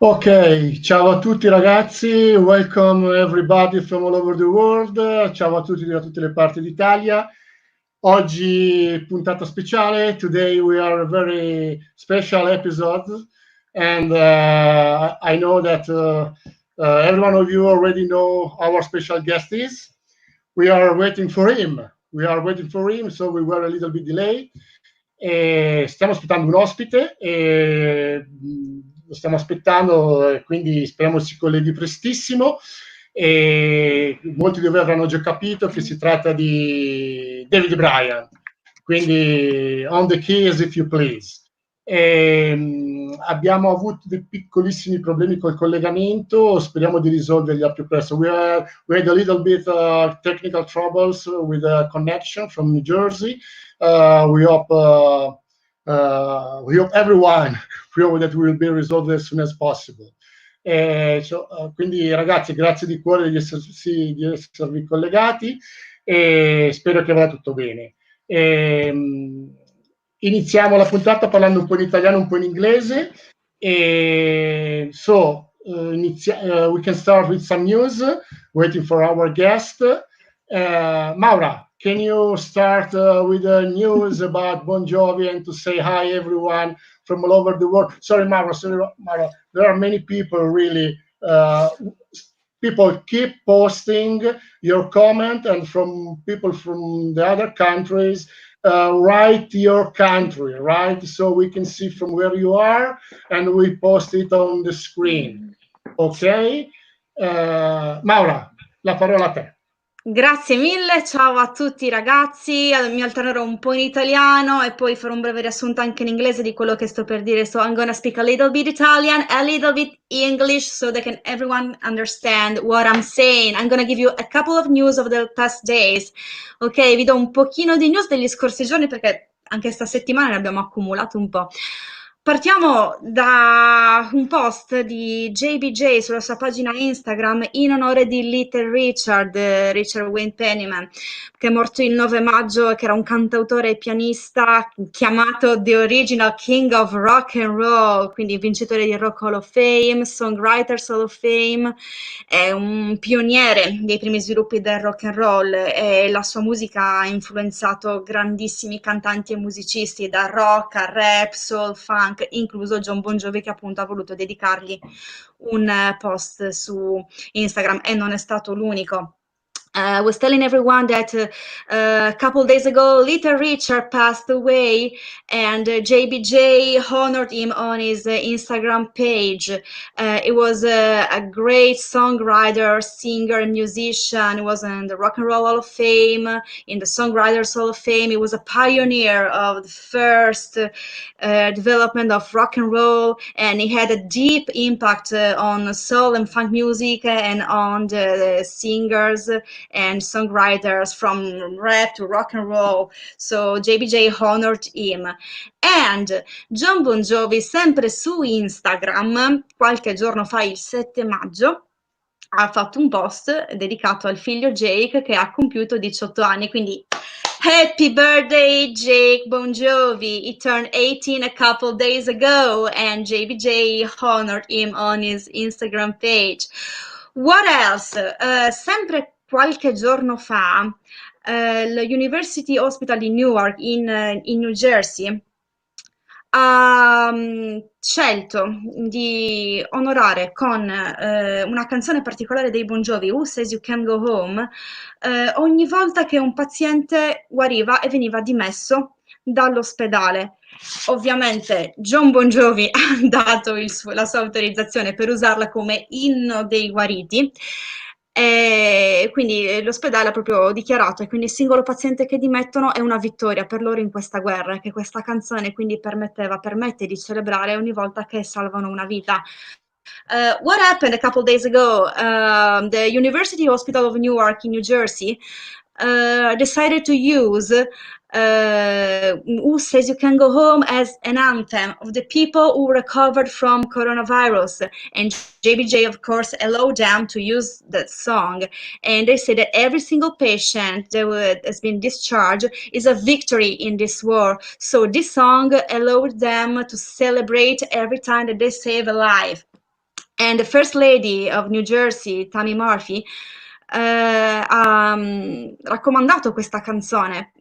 Ok, ciao a tutti ragazzi, welcome everybody from all over the world, ciao a tutti da tutte le parti d'Italia. Oggi puntata speciale, today we are a very special episode and I know that every one of you already know our special guest is. We are waiting for him, so we were a little bit delayed. Stiamo aspettando un ospite lo stiamo aspettando, quindi speriamo si colleghi prestissimo. Molti di voi avranno già capito che si tratta di David Bryan, quindi on the keys if you please. Abbiamo avuto dei piccolissimi problemi col collegamento, speriamo di risolverli al più presto. We had a little bit technical troubles with the connection from New Jersey. We hope everyone that will be resolved as soon as possible. Quindi ragazzi, grazie di cuore di esservi collegati e spero che vada tutto bene. Iniziamo la puntata parlando un po' in italiano, un po' in inglese. We can start with some news, waiting for our guest. Maura, can you start with the news about Bon Jovi and to say hi everyone from all over the world? Sorry, Maura, there are many people really, people keep posting your comment, and from people from the other countries, write your country, right? So we can see from where you are and we post it on the screen. Ok? Maura, la parola a te. Grazie mille, ciao a tutti ragazzi, mi alternerò un po' in italiano e poi farò un breve riassunto anche in inglese di quello che sto per dire. So I'm gonna speak a little bit Italian, a little bit English so that everyone understand what I'm saying. I'm gonna give you a couple of news of the past days. Ok, vi do un pochino di news degli scorsi giorni perché anche sta settimana ne abbiamo accumulato un po'. Partiamo da un post di JBJ sulla sua pagina Instagram in onore di Little Richard Wayne Pennyman, che è morto il 9 maggio, che era un cantautore e pianista chiamato The Original King of Rock and Roll, quindi vincitore di Rock Hall of Fame, Songwriters Hall of Fame, è un pioniere dei primi sviluppi del rock and roll e la sua musica ha influenzato grandissimi cantanti e musicisti, da rock a rap, soul, funk, incluso John Bon Jovi, che appunto ha voluto dedicargli un post su Instagram e non è stato l'unico. I was telling everyone that a couple days ago, Little Richard passed away, and JBJ honored him on his Instagram page. It was a great songwriter, singer, and musician. He was in the Rock and Roll Hall of Fame, in the Songwriters Hall of Fame. He was a pioneer of the first development of rock and roll, and he had a deep impact on soul and funk music and on the singers and songwriters from rap to rock and roll. So JBJ honored him. And John Bon Jovi, sempre su Instagram, qualche giorno fa, il 7 maggio, ha fatto un post dedicato al figlio Jake, che ha compiuto 18 anni, quindi happy birthday Jake Bon Jovi. He turned 18 a couple days ago, and JBJ honored him on his Instagram page. What else? Sempre qualche giorno fa, l'University Hospital di Newark in New Jersey ha scelto di onorare con una canzone particolare dei Bon Jovi, Who Says You Can Go Home, ogni volta che un paziente guariva e veniva dimesso dall'ospedale. Ovviamente John Bon Jovi ha dato la sua autorizzazione per usarla come inno dei guariti, e quindi l'ospedale ha proprio dichiarato, e quindi il singolo paziente che dimettono è una vittoria per loro in questa guerra, che questa canzone quindi permette di celebrare ogni volta che salvano una vita. What happened a couple days ago? The University Hospital of Newark in New Jersey decided to use Who Says You Can Go Home as an anthem of the people who recovered from coronavirus. And JBJ, of course, allowed them to use that song. And they say that every single patient that has been discharged is a victory in this war. So this song allowed them to celebrate every time that they save a life. And the First Lady of New Jersey, Tammy Murphy, ha raccomandato questa canzone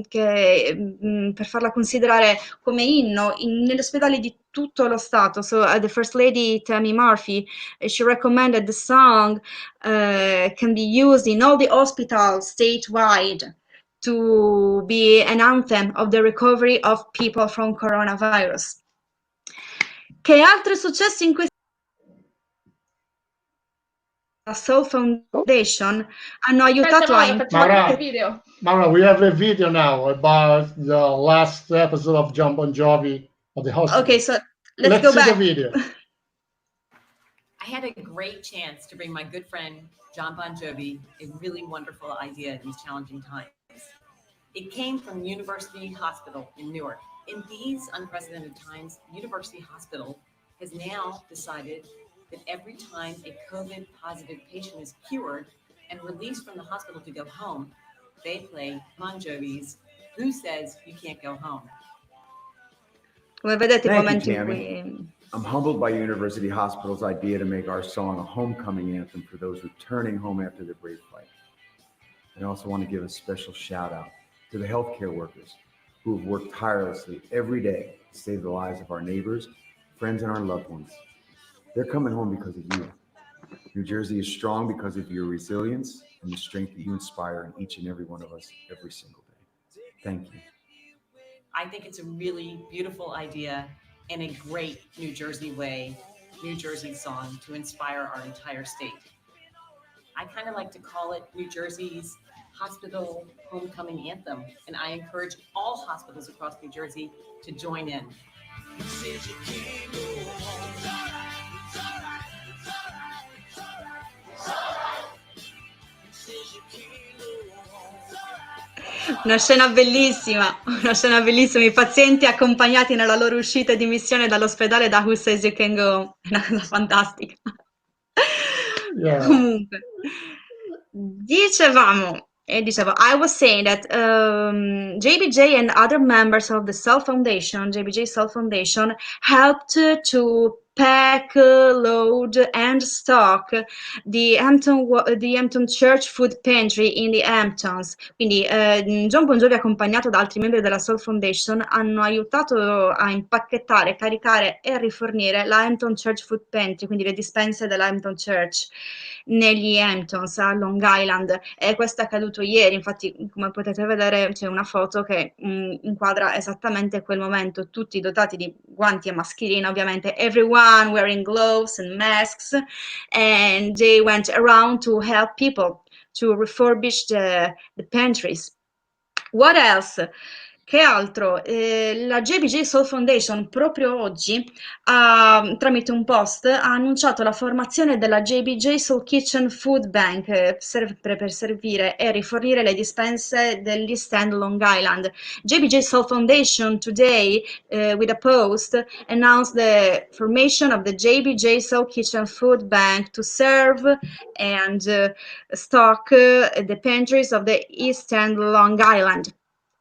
per farla considerare come inno negli ospedali di tutto lo Stato. So the First Lady, Tammy Murphy, she recommended the song can be used in all the hospitals statewide to be an anthem of the recovery of people from coronavirus. Che altro è successo in questa Soul Foundation? Hanno aiutato Maura, we have a video now about the last episode of John Bon Jovi of the hospital. Okay, so let's go see back. The video. I had a great chance to bring my good friend John Bon Jovi a really wonderful idea in these challenging times. It came from University Hospital in Newark. In these unprecedented times, University Hospital has now decided that every time a COVID positive patient is cured and released from the hospital to go home, they play Bon Jovi's Who Says You Can't Go Home. Come vedete, Thank you, Tammy. I'm humbled by University Hospital's idea to make our song a homecoming anthem for those returning home after their brave fight. I also want to give a special shout out to the healthcare workers who have worked tirelessly every day to save the lives of our neighbors, friends, and our loved ones. They're coming home because of you. New Jersey is strong because of your resilience and the strength that you inspire in each and every one of us every single day. Thank you. I think it's a really beautiful idea and a great New Jersey New Jersey song to inspire our entire state. I kind of like to call it New Jersey's hospital homecoming anthem, and I encourage all hospitals across New Jersey to join in. Una scena bellissima, i pazienti accompagnati nella loro uscita di missione dall'ospedale da Who Says You Can Go Home. Una cosa fantastica. Yeah. Comunque, dicevo, I was saying that JBJ and other members of the JBJ Soul Foundation helped to pack, load, and stock the Hampton Church Food Pantry in the Hamptons. Quindi John Bon Jovi, accompagnato da altri membri della Soul Foundation, hanno aiutato a impacchettare, caricare e rifornire la Hampton Church Food Pantry, quindi le dispense della Hampton Church negli Hamptons a Long Island, e questo è accaduto ieri. Infatti, come potete vedere, c'è una foto che inquadra esattamente quel momento, tutti dotati di guanti e mascherine, ovviamente, everyone wearing gloves and masks, and they went around to help people to refurbish the pantries. What else? Che altro? La JBJ Soul Foundation proprio oggi, tramite un post, ha annunciato la formazione della JBJ Soul Kitchen Food Bank, sempre per servire e rifornire le dispense dell'East End Long Island. JBJ Soul Foundation today, with a post, announced the formation of the JBJ Soul Kitchen Food Bank to serve and stock the pantries of the East End Long Island.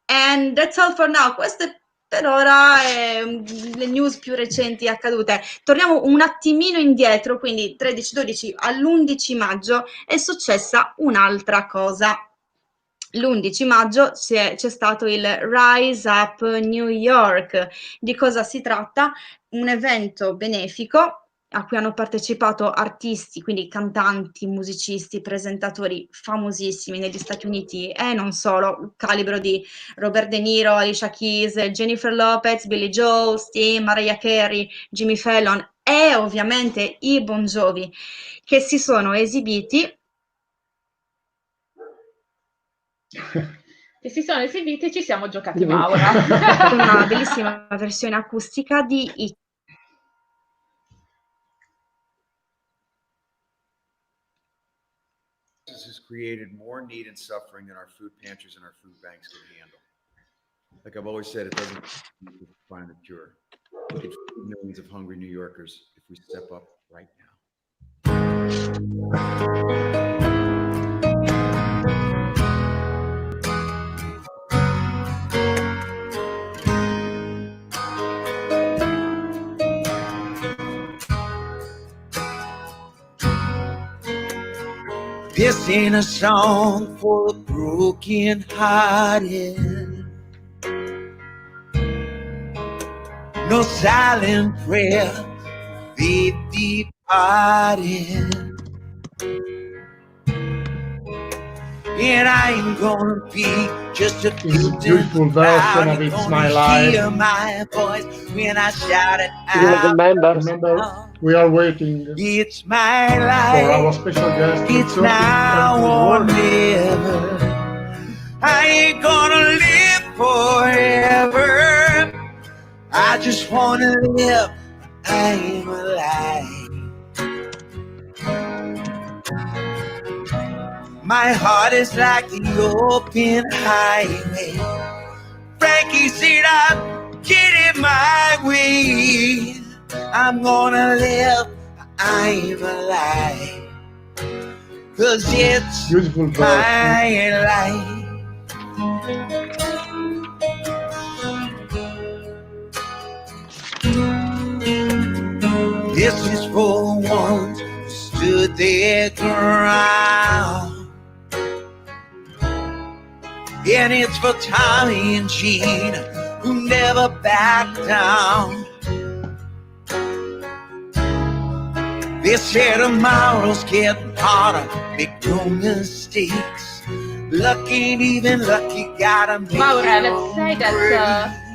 And that's all for now. Queste per ora le news più recenti accadute. Torniamo un attimino indietro, quindi 13-12 all'11 maggio è successa un'altra cosa. L'11 maggio c'è stato il Rise Up New York. Di cosa si tratta? Un evento benefico a cui hanno partecipato artisti, quindi cantanti, musicisti, presentatori famosissimi negli Stati Uniti e non solo, calibro di Robert De Niro, Alicia Keys, Jennifer Lopez, Billy Joel, Sting, Mariah Carey, Jimmy Fallon e ovviamente i Bon Jovi, che si sono esibiti e ci siamo giocati Maura. con una bellissima versione acustica di Has created more need and suffering than our food pantries and our food banks can handle. Like I've always said, it doesn't find a cure. We could feed millions of hungry New Yorkers if we step up right now. This ain't a song for the broken hearted. No silent prayer, faith departed. And I ain't gonna be just a beautiful version of It's My Life. Hear my voice when I shout it You out. remember, we are waiting It's my life. for our special guest. It's now or never. I ain't gonna live forever. I just wanna live. I'm alive. My heart is like the open highway. Frankie said I'm getting my way. I'm gonna live. I'm alive. 'Cause it's Beautiful my life. This is for ones who stood their ground. And it's for Tommy and Gene who never backed down. They said tomorrow's getting harder, make no mistakes. Lucky and even lucky gotta make Maura, let's say that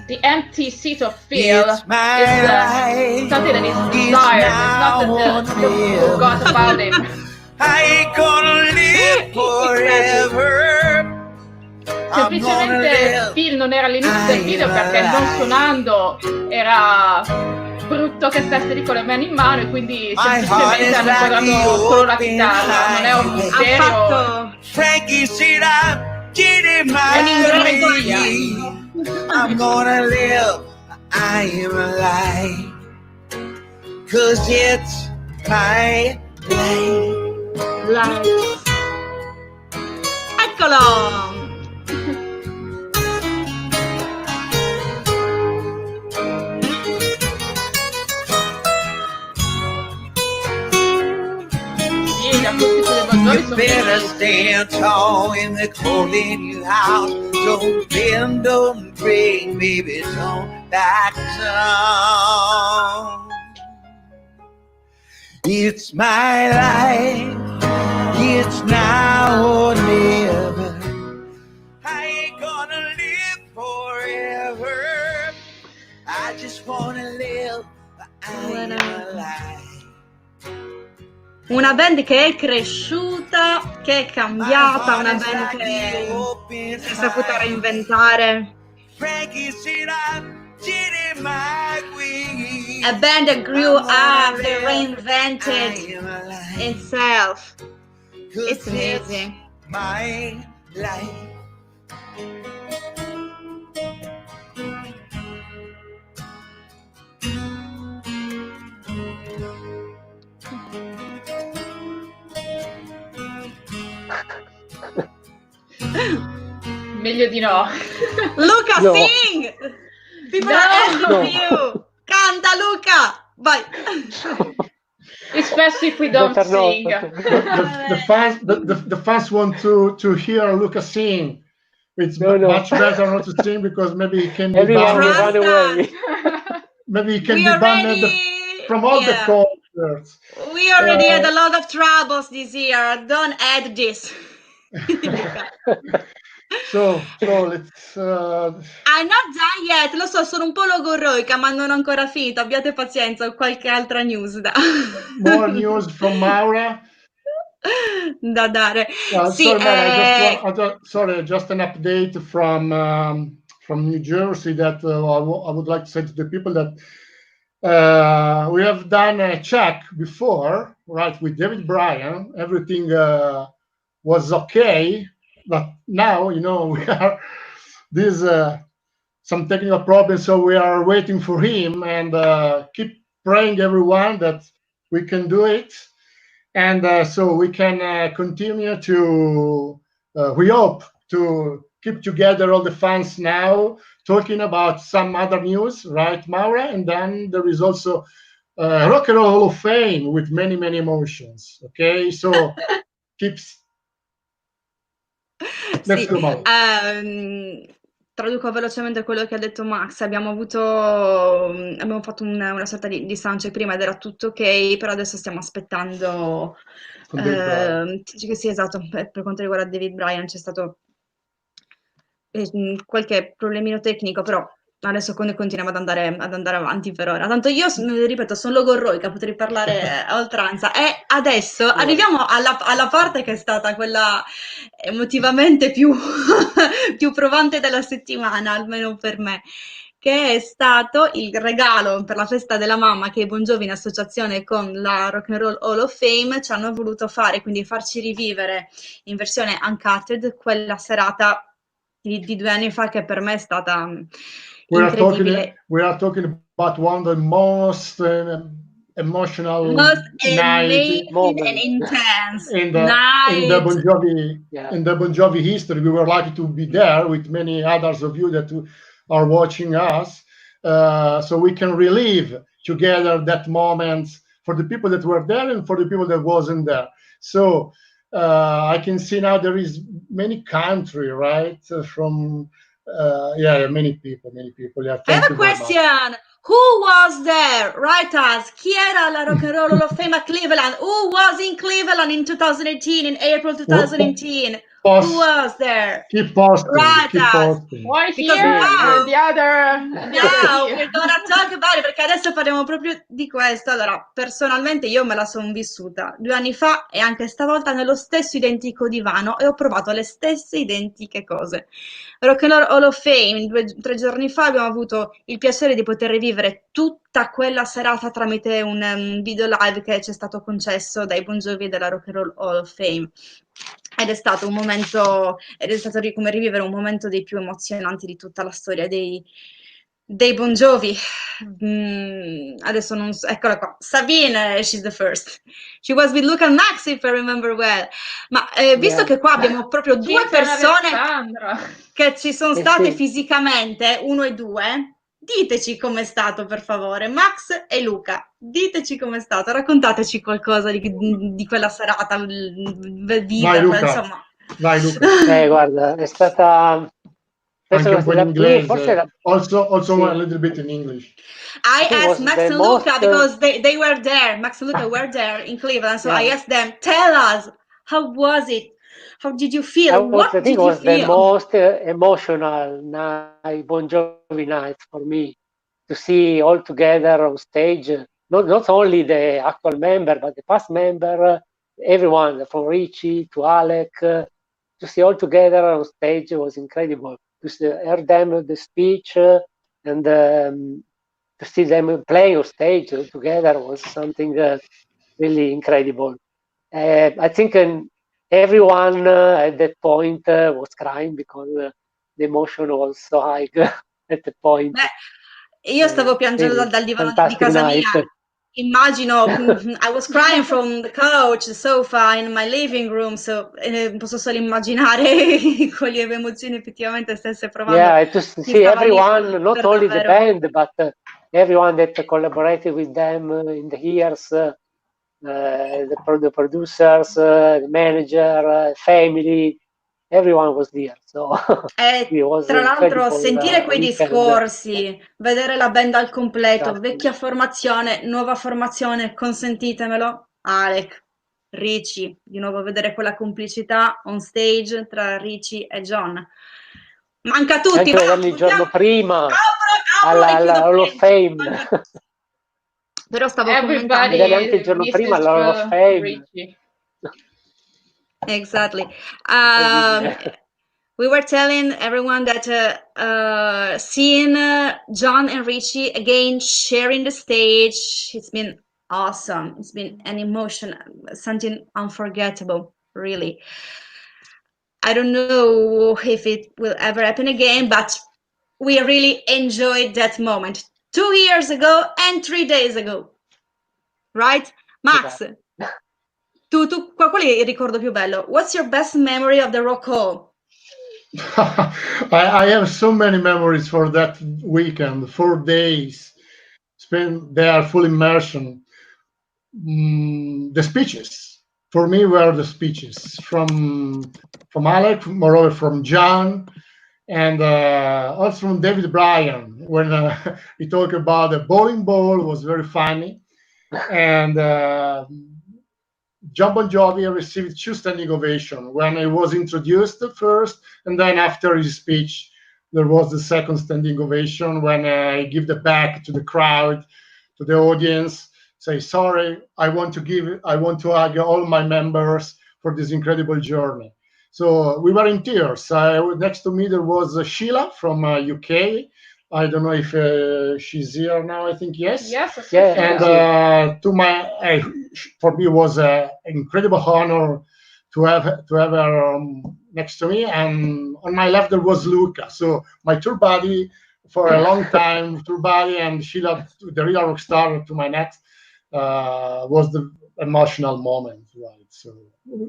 the empty seat of Phil is something that is desired. It's not that you forgot about him. I ain't gonna live forever. Semplicemente Phil non era all'inizio del video perché non suonando era brutto che stesse lì con le mani in mano, e quindi semplicemente hanno inquadrato solo la chitarra. Non è un mistero. Frankie said I'm getting my way. I'm gonna live. I am alive. 'Cause it's my life. Eccolo! gotta stand tall in the cold in your house. Don't bend, don't break, baby, don't back down. It's my life, it's now or never. I ain't gonna live forever. I just wanna live, I'm alive. Una band che è cresciuta, che è cambiata, una band che si è saputa reinventare. A band that grew up, that reinvented itself. It's amazing. My life. Meglio di no. Luca, No. sing! People No. are asking No. you! Canta, Luca! Vai! Especially if we don't Better not. sing. The fans want to hear Luca sing. It's No. much better not to sing because maybe he can be Everyone will banned. run away. Maybe he can We be banned already... from all the yeah. concerts. We already had a lot of troubles this year. Don't add this. So let's. I'm not done yet. Lo so, sono un po' logorroica, ma non ho ancora finito. Abbiate pazienza, ho qualche altra news da... More news from Maura. da dare. Sì, Sorry, Maura, sorry, just an update from New Jersey that I would like to say to the people that we have done a check before, right, with David Bryan. Everything was okay, but now, we are some technical problems, so we are waiting for him, and keep praying, everyone, that we can do it. And so we can continue to, we hope to keep together all the fans now, talking about some other news, right, Maura? And then there is also Rock and Roll Hall of Fame with many, many emotions, okay? So let's go, Maura. Traduco velocemente quello che ha detto Max. Abbiamo fatto una sorta di soundcheck prima ed era tutto ok, però adesso stiamo aspettando. Sì, esatto, per quanto riguarda David Bryan c'è stato qualche problemino tecnico, però adesso continuiamo ad andare avanti per ora. Tanto io, ripeto, sono logorroica, potrei parlare a oltranza. E adesso arriviamo alla parte che è stata quella emotivamente più provante della settimana, almeno per me, che è stato il regalo per la festa della mamma che i Bon Jovi in associazione con la Rock and Roll Hall of Fame ci hanno voluto fare, quindi farci rivivere in versione uncut quella serata di 2 anni fa, che per me è stata incredibile. We are talking about one of the most emotional amazing moment. and intense in night. the Bon Jovi Yeah. in the Bon Jovi history. We were lucky to be there with many others of you that are watching us, so we can relive together that moment for the people that were there and for the people that wasn't there. So I can see now there is many country, right? From many people. Yeah, I have a question. Who was there? Write us. Chi era la Rock and Roll Hall of Fame a Cleveland? Who was in Cleveland in 2018, in April 2018? Who was there? Keep posting. Write us. Posting. One Because here now- and the other. Now we're gonna talk about it, perché adesso parliamo proprio di questo. Allora, personalmente io me la sono vissuta 2 anni fa e anche stavolta nello stesso identico divano e ho provato le stesse identiche cose. Rock and Roll Hall of Fame, 3 giorni fa abbiamo avuto il piacere di poter rivivere tutta quella serata tramite un video live che ci è stato concesso dai Bon Jovi della Rock and Roll Hall of Fame. Ed è stato come rivivere un momento dei più emozionanti di tutta la storia dei Bon Jovi. Adesso non so, eccola qua, Sabine, she's the first. She was with Luca and Max, if I remember well. Ma visto che qua abbiamo proprio 2 persone Alessandra. che ci sono Sì, state sì. fisicamente, 1 e 2, diteci com'è stato, per favore. Max e Luca, diteci com'è stato, raccontateci qualcosa di quella serata, vita, Vai Luca, insomma. vai Luca. Guarda, è stata... Anche un po' in inglese, forse also sì. a little bit in English. I think asked was Max the and most, Luca because they were there. Max and Luca were there in Cleveland, so I Yeah. asked them, tell us, how was it? How did you feel? What I did think it you was the feel? most emotional night, Bon Jovi night for me, to see all together on stage, not only the actual member, but the past member, everyone, from Richie to Alec, to see all together on stage was incredible. To hear them, the speech, and to see them playing on stage together was something really incredible. I think everyone at that point was crying because the emotion was so high at the point. Beh, io stavo piangendo Really dal divano di fantastic casa night. mia. Immagino, I was crying from the couch, the sofa in my living room, so posso solo immaginare quali emozioni effettivamente stesse provando Yeah, to chi see stava lì everyone, not per only the davvero. band, but everyone that collaborated with them in the years, the producers, the manager, family, everyone was there. So it was Tra l'altro, incredible sentire quei weekend. discorsi, vedere la band al completo, Esatto. vecchia formazione, nuova formazione, consentitemelo, Alec, Richie, di nuovo vedere quella complicità on stage tra Richie e John. Manca a tutti, Anche vederli il giorno prima alla Hall of Fame. Però stavo Everybody commentando. Vederli anche il giorno prima alla Hall of Fame. Richie. Exactly. Incredibile. We were telling everyone that seeing John and Richie again sharing the stage, it's been awesome. It's been an emotion, something unforgettable, really. I don't know if it will ever happen again, but we really enjoyed that moment 2 years ago and 3 days ago. Right? Max, tu qual è il ricordo più bello? What's your best memory of the Rock Hall? I have so many memories for that weekend, 4 days spent there, full immersion. The speeches for me were the speeches from Alec, moreover from John, and also from David Bryan when he talked about the bowling ball was very funny, and John Bon Jovi received 2 standing ovations when he was introduced at first, and then after his speech, there was the second standing ovation when he gave the back to the crowd, to the audience, say sorry, I want to hug all my members for this incredible journey. So we were in tears. Next to me there was Sheila from UK. I don't know if she's here now. I think yes. Yes. Yeah. And for me, it was an incredible honor to have her next to me. And on my left there was Luca. So my tour buddy for a long time, tour buddy, and Sheila, the real rock star, to my next was the emotional moment, right? So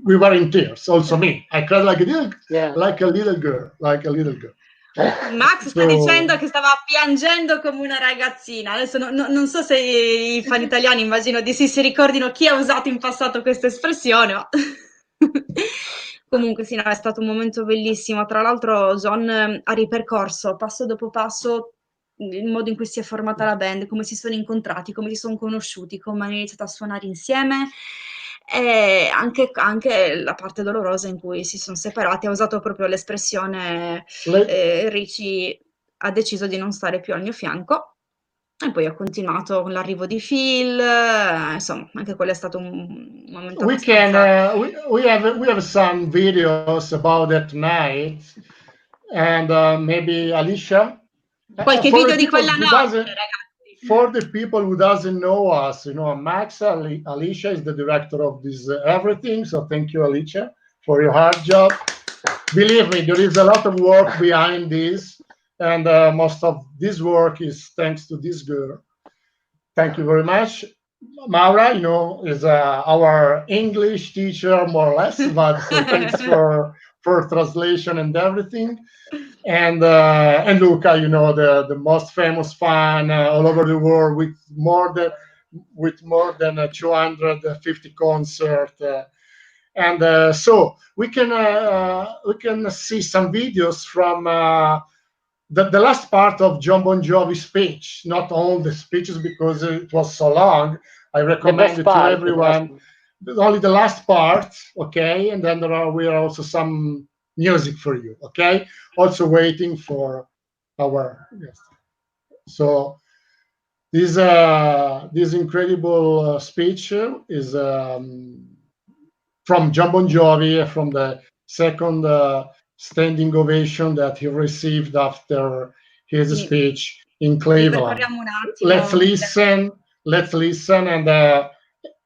we were in tears. Also me, I cried like a little girl. Max sta dicendo che stava piangendo come una ragazzina. Adesso non so se i fan italiani, immagino di sì, si ricordino chi ha usato in passato questa espressione, ma comunque sì, no, è stato un momento bellissimo. Tra l'altro John ha ripercorso passo dopo passo il modo in cui si è formata la band, come si sono incontrati, come si sono conosciuti, come hanno iniziato a suonare insieme, e anche la parte dolorosa in cui si sono separati. Ha usato proprio l'espressione Richie ha deciso di non stare più al mio fianco, e poi ha continuato con l'arrivo di Phil, insomma anche quello è stato un momento abbastanza... we have some videos about that night, and maybe Alicia, qualche video di quella notte, ragazzi. For the people who doesn't know us, Max, Alicia is the director of this everything. So thank you, Alicia, for your hard job. Believe me, there is a lot of work behind this, and most of this work is thanks to this girl. Thank you very much. Maura, is our English teacher, more or less, but so thanks for translation and everything. and Luca, the most famous fan all over the world with more than 250 concerts. And so we can see some videos from the last part of John Bon Jovi's speech, not all the speeches because it was so long. I recommend it to everyone. Only the last part, okay? And then we are also some music for you, okay? Also waiting for our guest. So this incredible speech is from John Bon Jovi, from the second standing ovation that he received after his speech in Cleveland. Let's listen and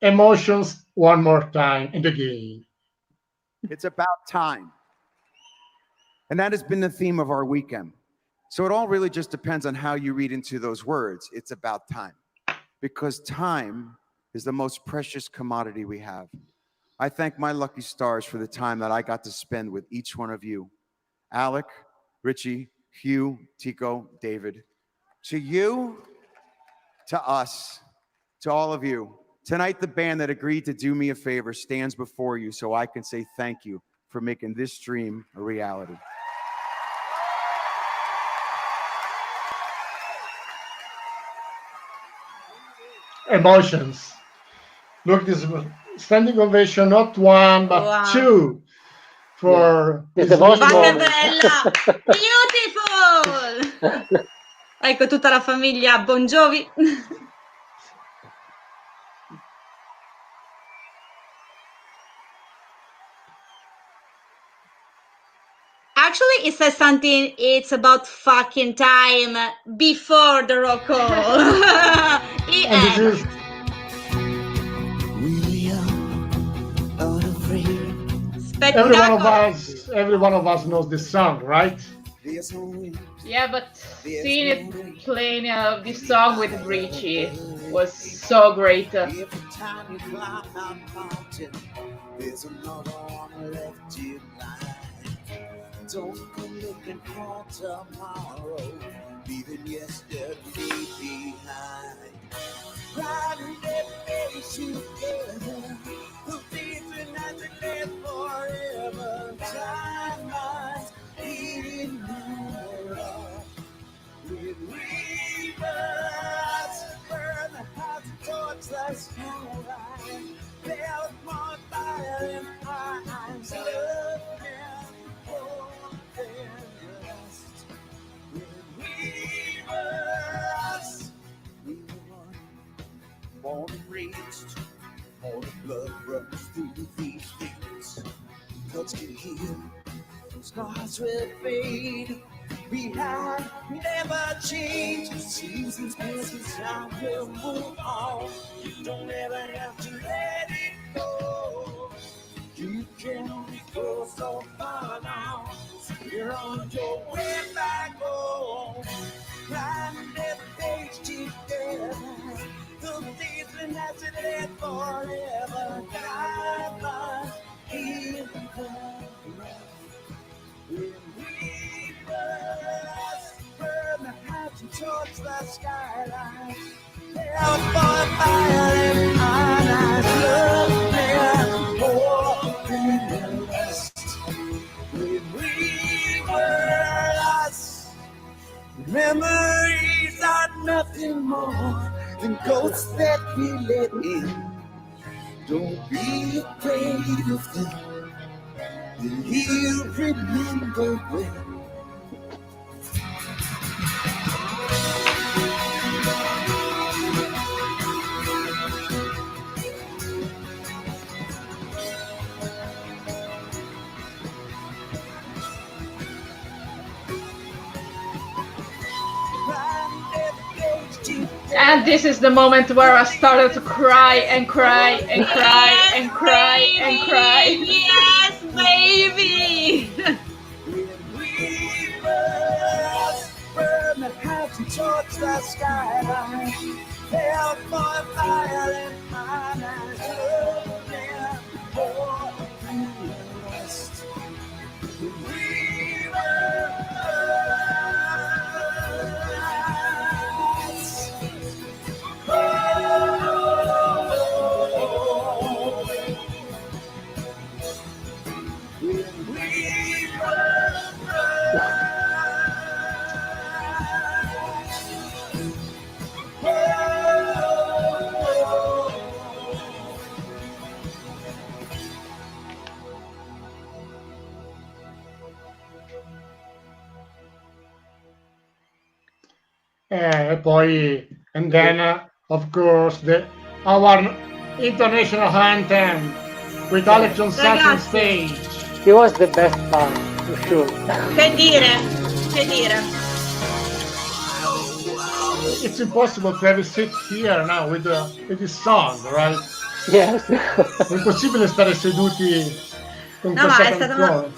emotions one more time and again. It's about time. And that has been the theme of our weekend. So it all really just depends on how you read into those words. It's about time. Because time is the most precious commodity we have. I thank my lucky stars for the time that I got to spend with each one of you. Alec, Richie, Hugh, Tico, David. To you, to us, to all of you. Tonight, the band that agreed to do me a favor stands before you so I can say thank you for making this dream a reality. Emotions. Look, this standing ovation, not one, but two for this bella! Beautiful! Ecco tutta la famiglia Bon Jovi. Actually, it says something, it's about fucking time before the roll call. Every one of us knows this song, right? Yeah, but seeing it playing this song with Richie was so great. Don't come looking for tomorrow, leaving yesterday behind. Riding every day together, the feeling that they live forever. Time lines leading nowhere. With rivers burn the house towards the skyline. There's more fire in my eyes. Love and hope. Born and raised, all the blood runs through these veins. Cuts can heal, scars will fade. Behind, never change. The seasons pass and time will move on. You don't ever have to let it go. You can only go so far now. You're on your way back home. Climbing every page together. The season has to live forever. Time lies in the when we burn the house and torch the skyline. Hell for fire and iron love there more than the rest. When we were lost, memories are nothing more than ghosts that we let in. Don't be afraid of them. He'll remember when. And this is the moment where I started to cry and cry and cry and cry and cry. Yes, baby! Burn the house and torch the skyline. Hell for fire and mine. We were And then, of course, our international anthem with Alex on second stage. He was the best part, for sure. Che dire? Che dire? It's impossible to have a sit here now with this song, right? Yes. È impossibile stare seduti con No, ma questa è stata canzone.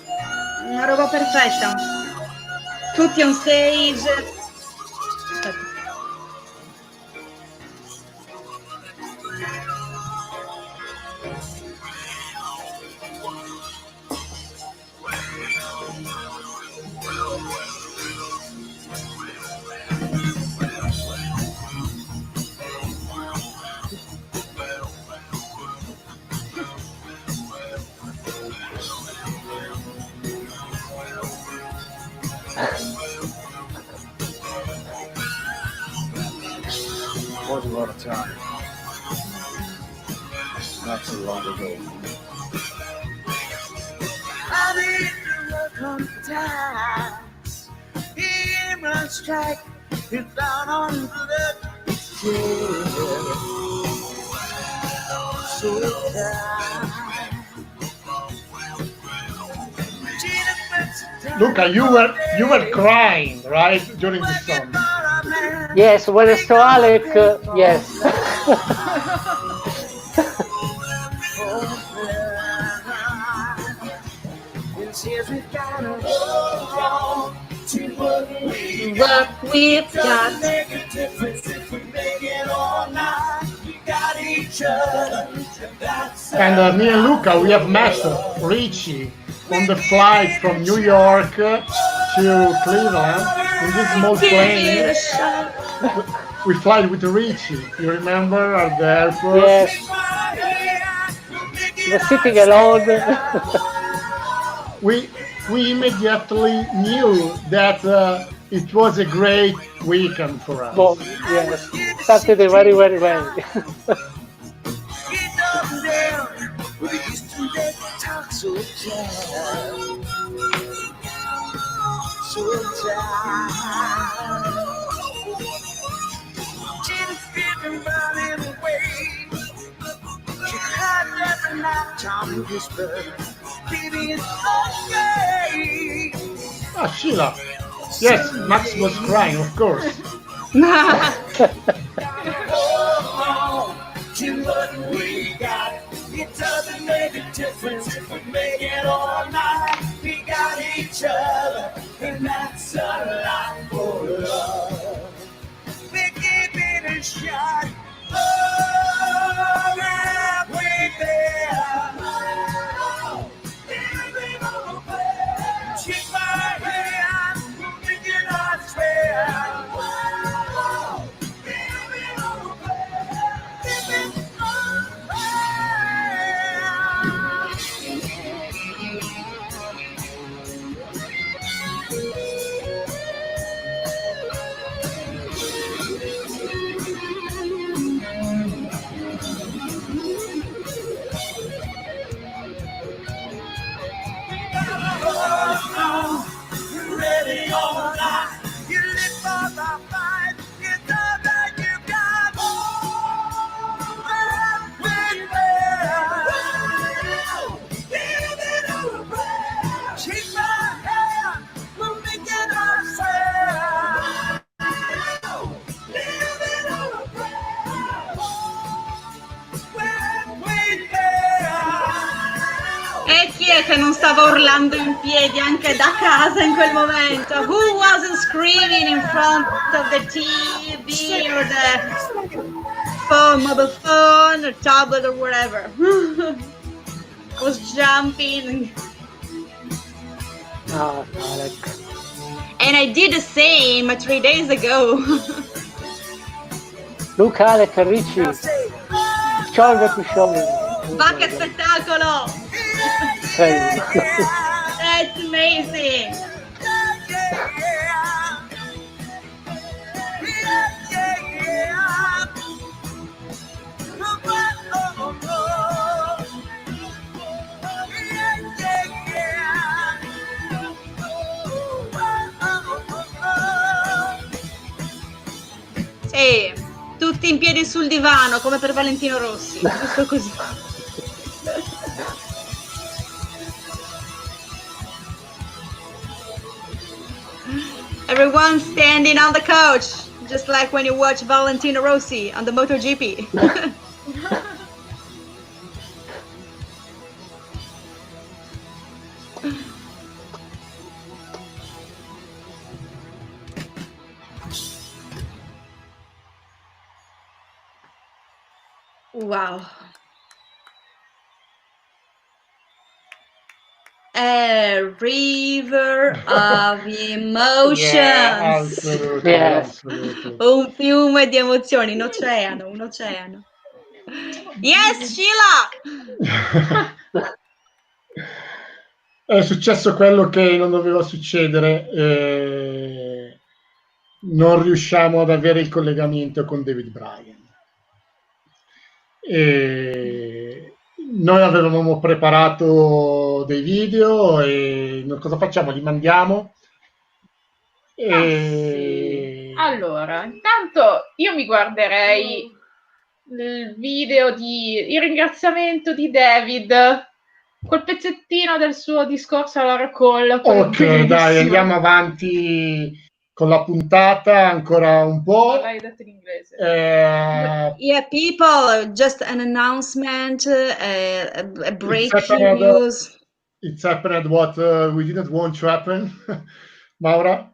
una roba perfetta. Tutti on stage. Aspetta. Was a lot of time. Not so long ago. I need to work on times. He must strike. He's down on blood. So Luca, you were crying, right, during the song. Yes, when I saw Alec, yes. What we've got. And me and Luca, we have met Richie on the flight from New York to Cleveland in this small plane. We fly with Richie, you remember, at the airport? Yes. He was sitting alone. We immediately knew that it was a great weekend for us. Well, yes, started very, very well. Ah, Sheila. Yes, Max was crying, of course. It doesn't make a difference if we make it all night. We got each other, and that's a lot for love. We keep it a shot. Oh, halfway there. Shake my hand, make it I swear. Ready all night, you live for the fight. It's all that you got. Shake my hand, we'll make it ourselves. Live it on a prayer. When we there. E chi è che non stava urlando in piedi anche da casa in quel momento? Who wasn't screaming in front of the TV or the phone, mobile phone or tablet or whatever? Was jumping. Ah, Alec. And I did the same 3 days ago. Luca, Alec and Richie. Shoulder to shoulder. Ma che spettacolo! Incredible. That's amazing. E tutti in piedi sul divano, come per Valentino Rossi, giusto così. Everyone standing on the couch, just like when you watch Valentino Rossi on the MotoGP. Wow. A river of emotions. Yeah, absolutely, Yes. absolutely. Un fiume di emozioni, un oceano. Yes, Sheila! È successo quello che non doveva succedere. Non riusciamo ad avere il collegamento con David Bryan. Noi avevamo preparato dei video e cosa facciamo? Li mandiamo? Sì. Allora, intanto io mi guarderei il video il ringraziamento di David, quel pezzettino del suo discorso alla Recall. Ok, dai, andiamo avanti con la puntata ancora un po'. L'hai detto in inglese. Yeah, people, just an announcement, a breaking news. It's happened what we didn't want to happen. Maura?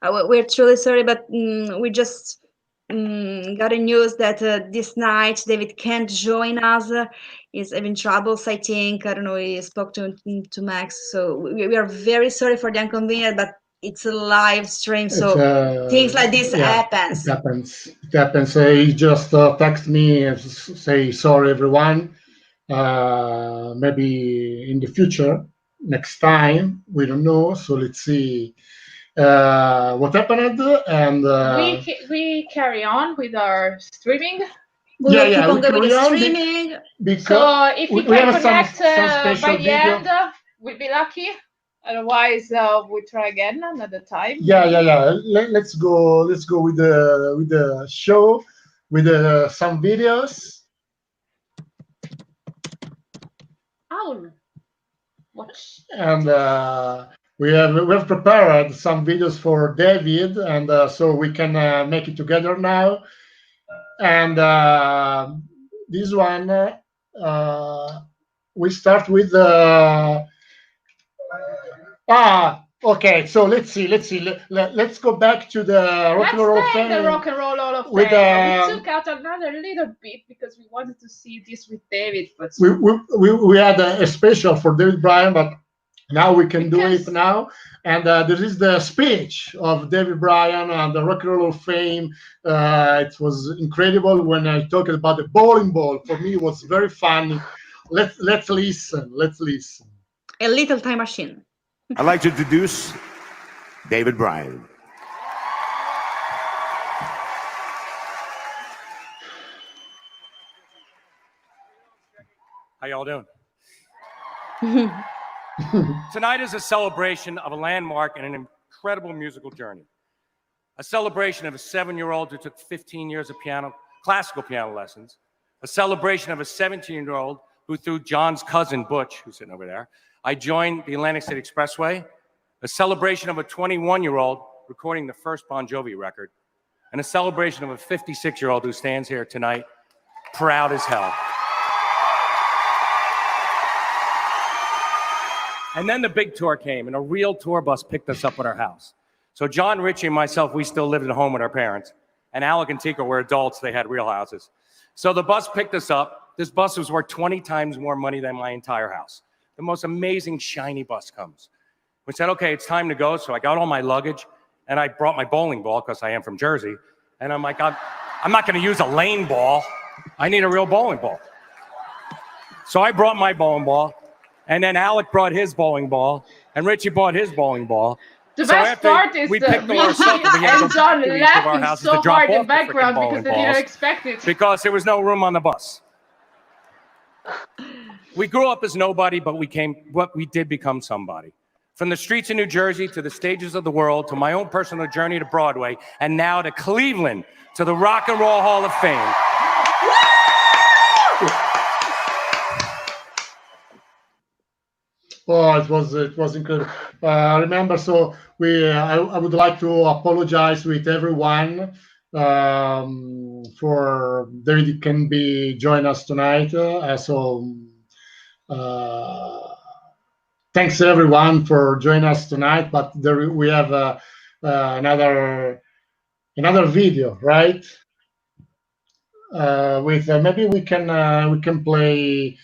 We're truly sorry, but we just got a news that this night David can't join us. He's having troubles, I think. I don't know, he spoke to Max. So we are very sorry for the inconvenience, but it's a live stream, so things like this happens. It happens. He just text me and say, sorry, everyone. Maybe in the future, next time, we don't know. So let's see what happened. And we carry on with our streaming. We will keep on going with the streaming. So if we can connect by the end, we'll be lucky. Otherwise, we try again another time. Yeah. Let's go with the show with some videos. Watch. And we have prepared some videos for David, and so we can make it together now. And this one we start with okay, so let's see. Let's go back to the Rock and Roll of Fame. The Rock and Roll Hall of Fame. We took out another little bit because we wanted to see this with David. But we had a special for David Bryan, but now we can do it now. And this is the speech of David Bryan and the Rock and Roll of Fame. It was incredible when I talked about the bowling ball. For me, it was very funny. Let's listen. A little time machine. I'd like to introduce David Bryan. How y'all doing? Tonight is a celebration of a landmark and an incredible musical journey. A celebration of a 7-year-old who took 15 years of classical piano lessons. A celebration of a 17-year-old who, through John's cousin, Butch, who's sitting over there, I joined the Atlantic City Expressway. A celebration of a 21-year-old recording the first Bon Jovi record. And a celebration of a 56-year-old who stands here tonight, proud as hell. And then the big tour came, and a real tour bus picked us up at our house. So John, Richie, and myself, we still lived at home with our parents. And Alec and Tico were adults. They had real houses. So the bus picked us up. This bus was worth 20 times more money than my entire house. The most amazing, shiny bus comes. We said, okay, it's time to go. So I got all my luggage, and I brought my bowling ball, because I am from Jersey. And I'm like, I'm not going to use a lane ball. I need a real bowling ball. So I brought my bowling ball. And then Alec brought his bowling ball, and Richie brought his bowling ball. The best part is we picked all our stuff and John laughing so hard in the background because they didn't expect it. Because there was no room on the bus. We grew up as nobody, but we did become somebody. From the streets of New Jersey to the stages of the world, to my own personal journey to Broadway, and now to Cleveland, to the Rock and Roll Hall of Fame. Oh, it was incredible. Remember, so I would like to apologize with everyone for David can be join us tonight. Thanks everyone for joining us tonight. But we have another video, right? With maybe we can play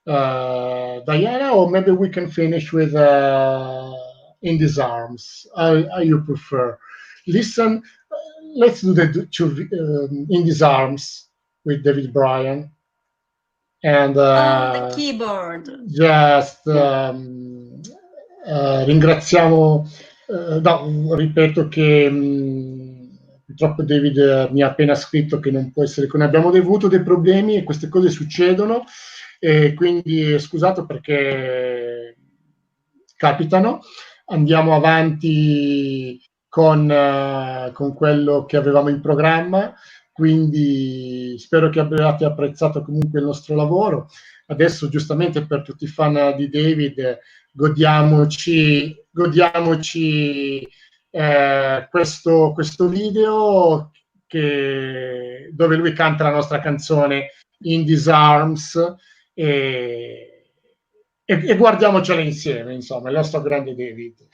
Diana, or maybe we can finish with In These Arms. How you prefer? Listen, let's do the two In These Arms with David Bryan. And the keyboard. Just ringraziamo, no, ripeto che purtroppo David mi ha appena scritto che non può essere con noi. Abbiamo avuto dei problemi e queste cose succedono, e quindi scusate perché capitano. Andiamo avanti con quello che avevamo in programma, quindi spero che abbiate apprezzato comunque il nostro lavoro. Adesso, giustamente, per tutti i fan di David, godiamoci questo video dove lui canta la nostra canzone In These Arms, e guardiamocela insieme, insomma, il nostro grande David.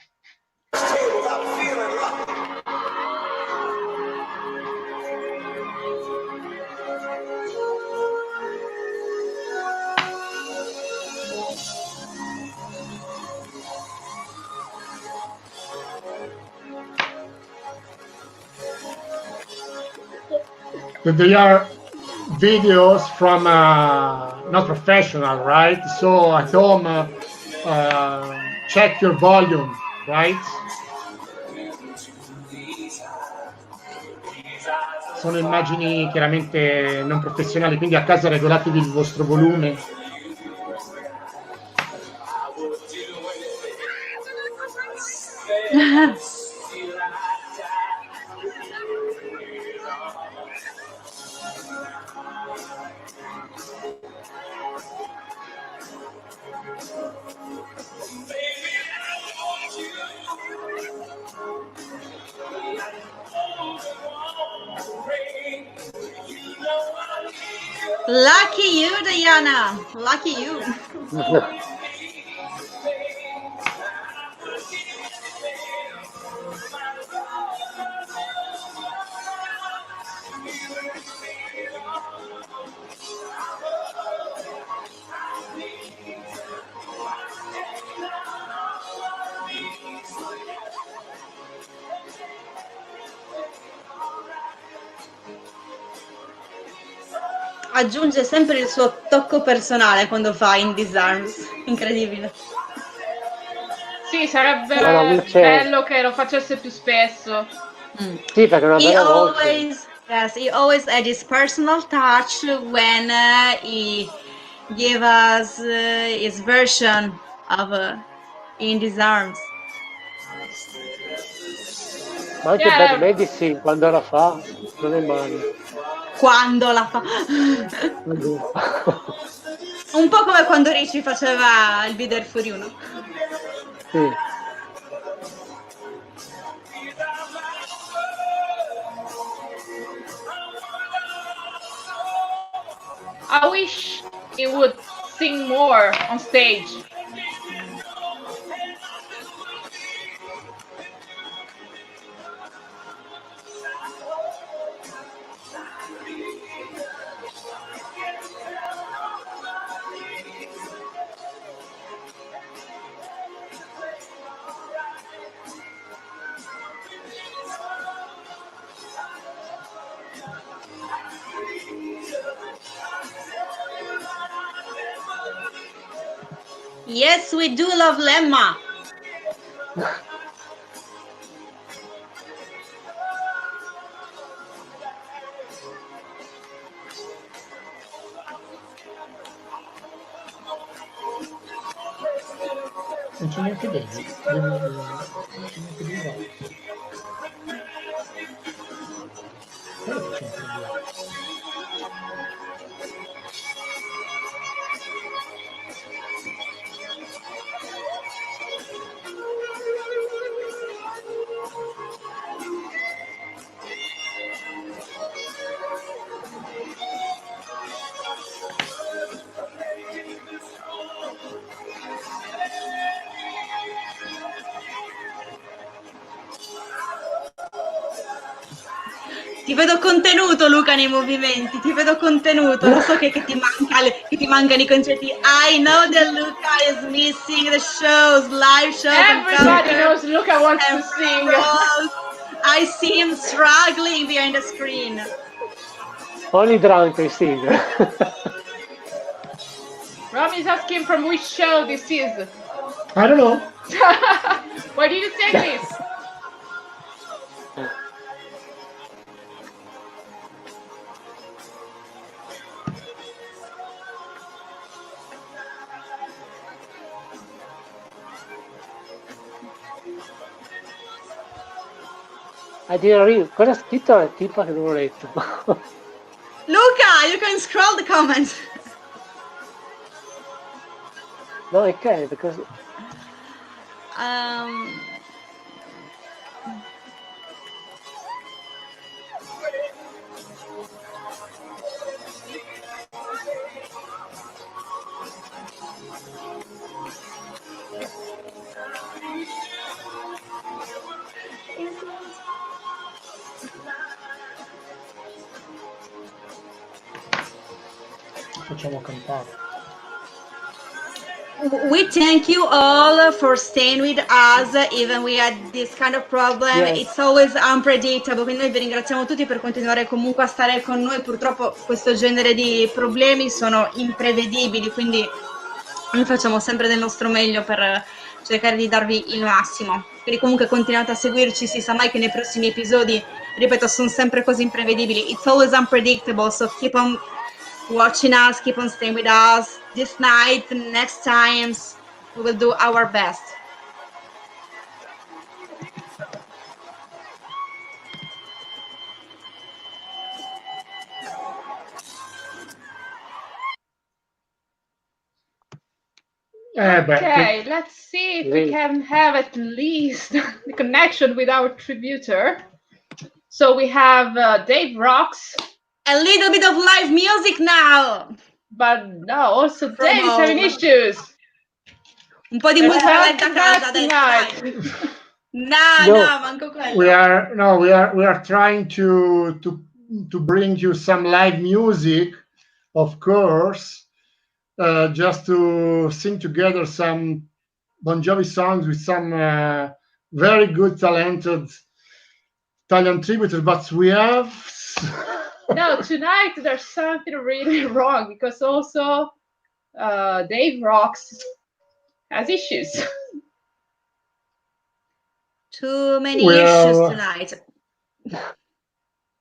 They are videos from not professional, right? So at home, check your volume, right? Sono immagini chiaramente non professionali, quindi a casa regolatevi il vostro volume. Lucky you, Diana. Lucky you. Aggiunge sempre il suo tocco personale quando fa In These Arms. Incredibile. Sì, sarebbe bello che lo facesse più spesso. Sì, perché è una bella voce. He always had his personal touch when he gave us his version of In These Arms. Ma anche Bad Medicine, quando la fa, non è male. Quando la fa. Un po' come quando Ricci faceva il video del Fury 1. Sì. I wish he would sing more on stage. Yes, we do love Lemma. Non c'è neanche David. Non c'è neanche David. Quello che c'è un problema. Ti vedo contenuto, Luca, nei movimenti, ti vedo contenuto. Lo so che ti mancano i concerti. I know that Luca is missing the shows, live shows. Everybody knows Luca wants to sing. I see him struggling behind the screen. Only drunk I sing. Romy is asking from which show this is. I don't know. Why did you say this? I didn't read. Cosa ha scritto la tipa che non ho letto? Luca, you can scroll the comments. No, I can't because Facciamo cantare. We thank you all for staying with us, even we had this kind of problem. Yes. It's always unpredictable, quindi noi vi ringraziamo tutti per continuare comunque a stare con noi. Purtroppo questo genere di problemi sono imprevedibili, quindi noi facciamo sempre del nostro meglio per cercare di darvi il massimo. Quindi comunque continuate a seguirci, si sa mai che nei prossimi episodi, ripeto, sono sempre cose imprevedibili. It's always unpredictable, so keep on watching us, keep on staying with us. This night, next times, we will do our best. Okay, let's see if we can have at least the connection with our tributor. So we have Dave Rocks. A little bit of live music now. But no, also Dave is having issues. Un po' di musica live da casa adesso. No, manco quello. We are trying to bring you some live music, of course, just to sing together some Bon Jovi songs with some very good, talented Italian tributers. But we have. No, tonight there's something really wrong because also Dave Rocks has issues. Too many issues tonight.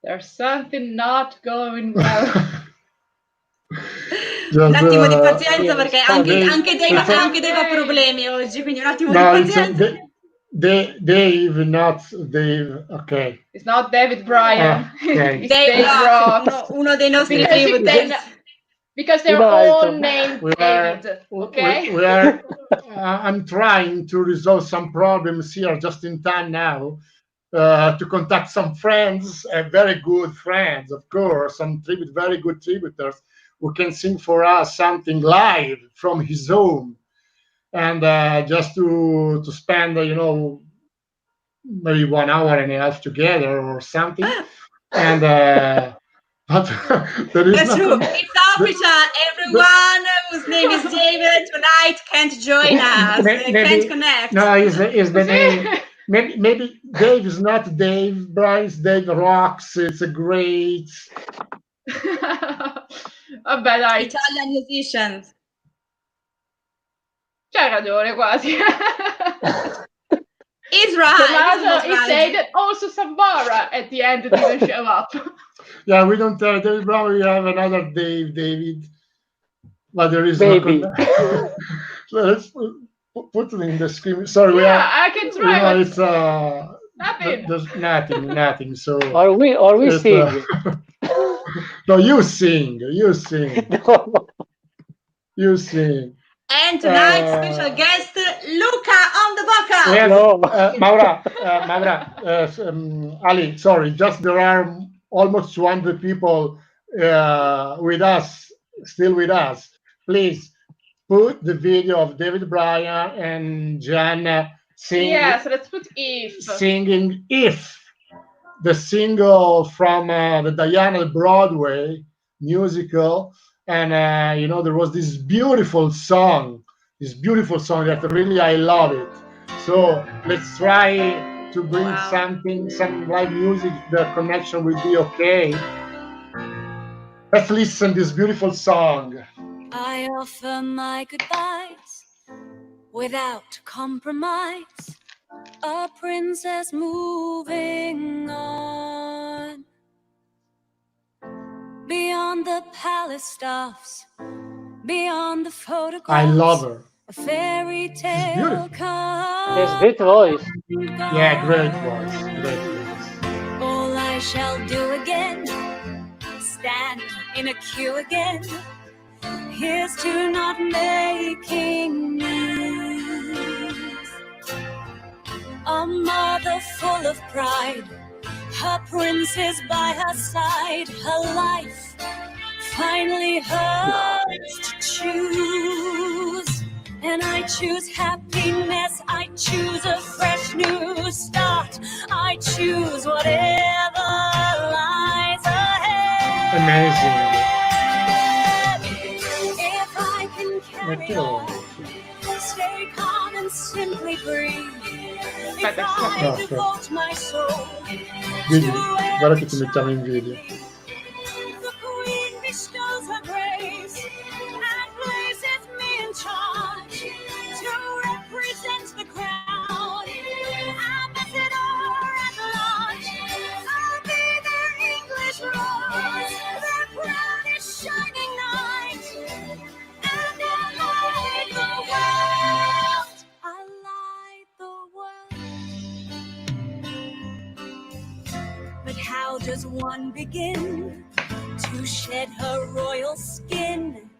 There's something not going well. Un attimo di pazienza perché anche Dave ha problemi oggi, quindi un attimo di pazienza. Dave, not Dave. Okay. It's not David Bryan. Okay. It's Dave Rocks. No, uno dei nostri tributers. Because they're all named David. Okay. We are. I'm trying to resolve some problems here just in time now. To contact some friends, very good friends, of course, some very good tributers who can sing for us something live from his home. And just to spend, maybe 1 hour and a half together or something. And but there is that's true. It's Africa. Everyone whose name is David tonight can't join us. They can't connect. No, is the name. Maybe Dave is not Dave. Bryce, Dave Rocks. It's a great. Vabbè, dai. Italian musicians. C'hai ragione quasi. He's right. Tommaso is saying that also Sambara at the end didn't show up. Yeah, we don't tell David Brown. We have another David, but there is baby. So put it in the screen. Sorry, I can try. It's nothing. There's nothing. So or we sing. No, you sing. No. You sing. And tonight's special guest, Luca on the vocal. We have, No. Maura, Ali, sorry, just there are almost 200 people with us, still with us. Please put the video of David Bryan and Jan singing. Yes, let's put If. Singing If, the single from the Diana Broadway musical. And, there was this beautiful song that really, I love it. So let's try to bring some live music. The connection will be okay. Let's listen to this beautiful song. I offer my goodbyes without compromise. A princess moving on. Beyond the palace stuffs, beyond the photographs. I love her. A fairy tale comes. Yes, great voice. Yeah, great voice. All I shall do again, stand in a queue again. Here's to not making news. A mother full of pride. Her prince is by her side, her life finally hers to choose. And I choose happiness, I choose a fresh new start, I choose whatever lies ahead. Amazing. If I can carry on, stay calm and simply breathe. If I devote my soul. Vedi, guarda che ti mettiamo in video. The queen bestows her grace and places me in charge to represent the crown. Ambassador at large, I'll be their English rose. Their crown is shining night, and I light the world. I light the world. But how does one begin to shed her royal skin?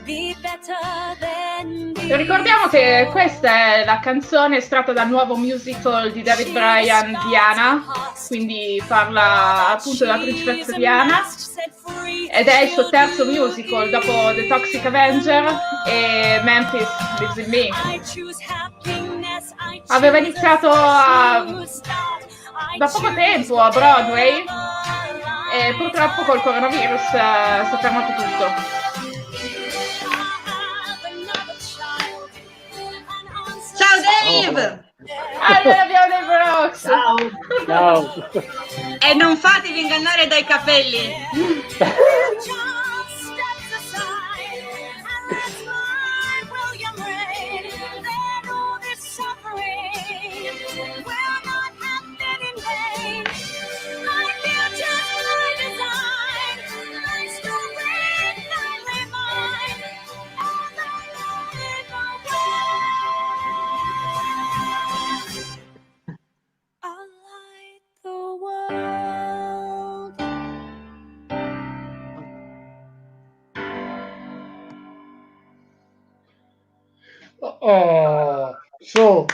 Be better than Ricordiamo che questa è la canzone estratta dal nuovo musical di David Bryan, Diana, quindi parla appunto della principessa Diana, ed è il suo terzo musical dopo The Toxic Avenger e Memphis Lives in Me. Aveva iniziato da poco tempo a Broadway e purtroppo col coronavirus si è fermato tutto. Ciao Dave! Allora abbiamo dei Brooks! Ciao! E non fatevi ingannare dai capelli! So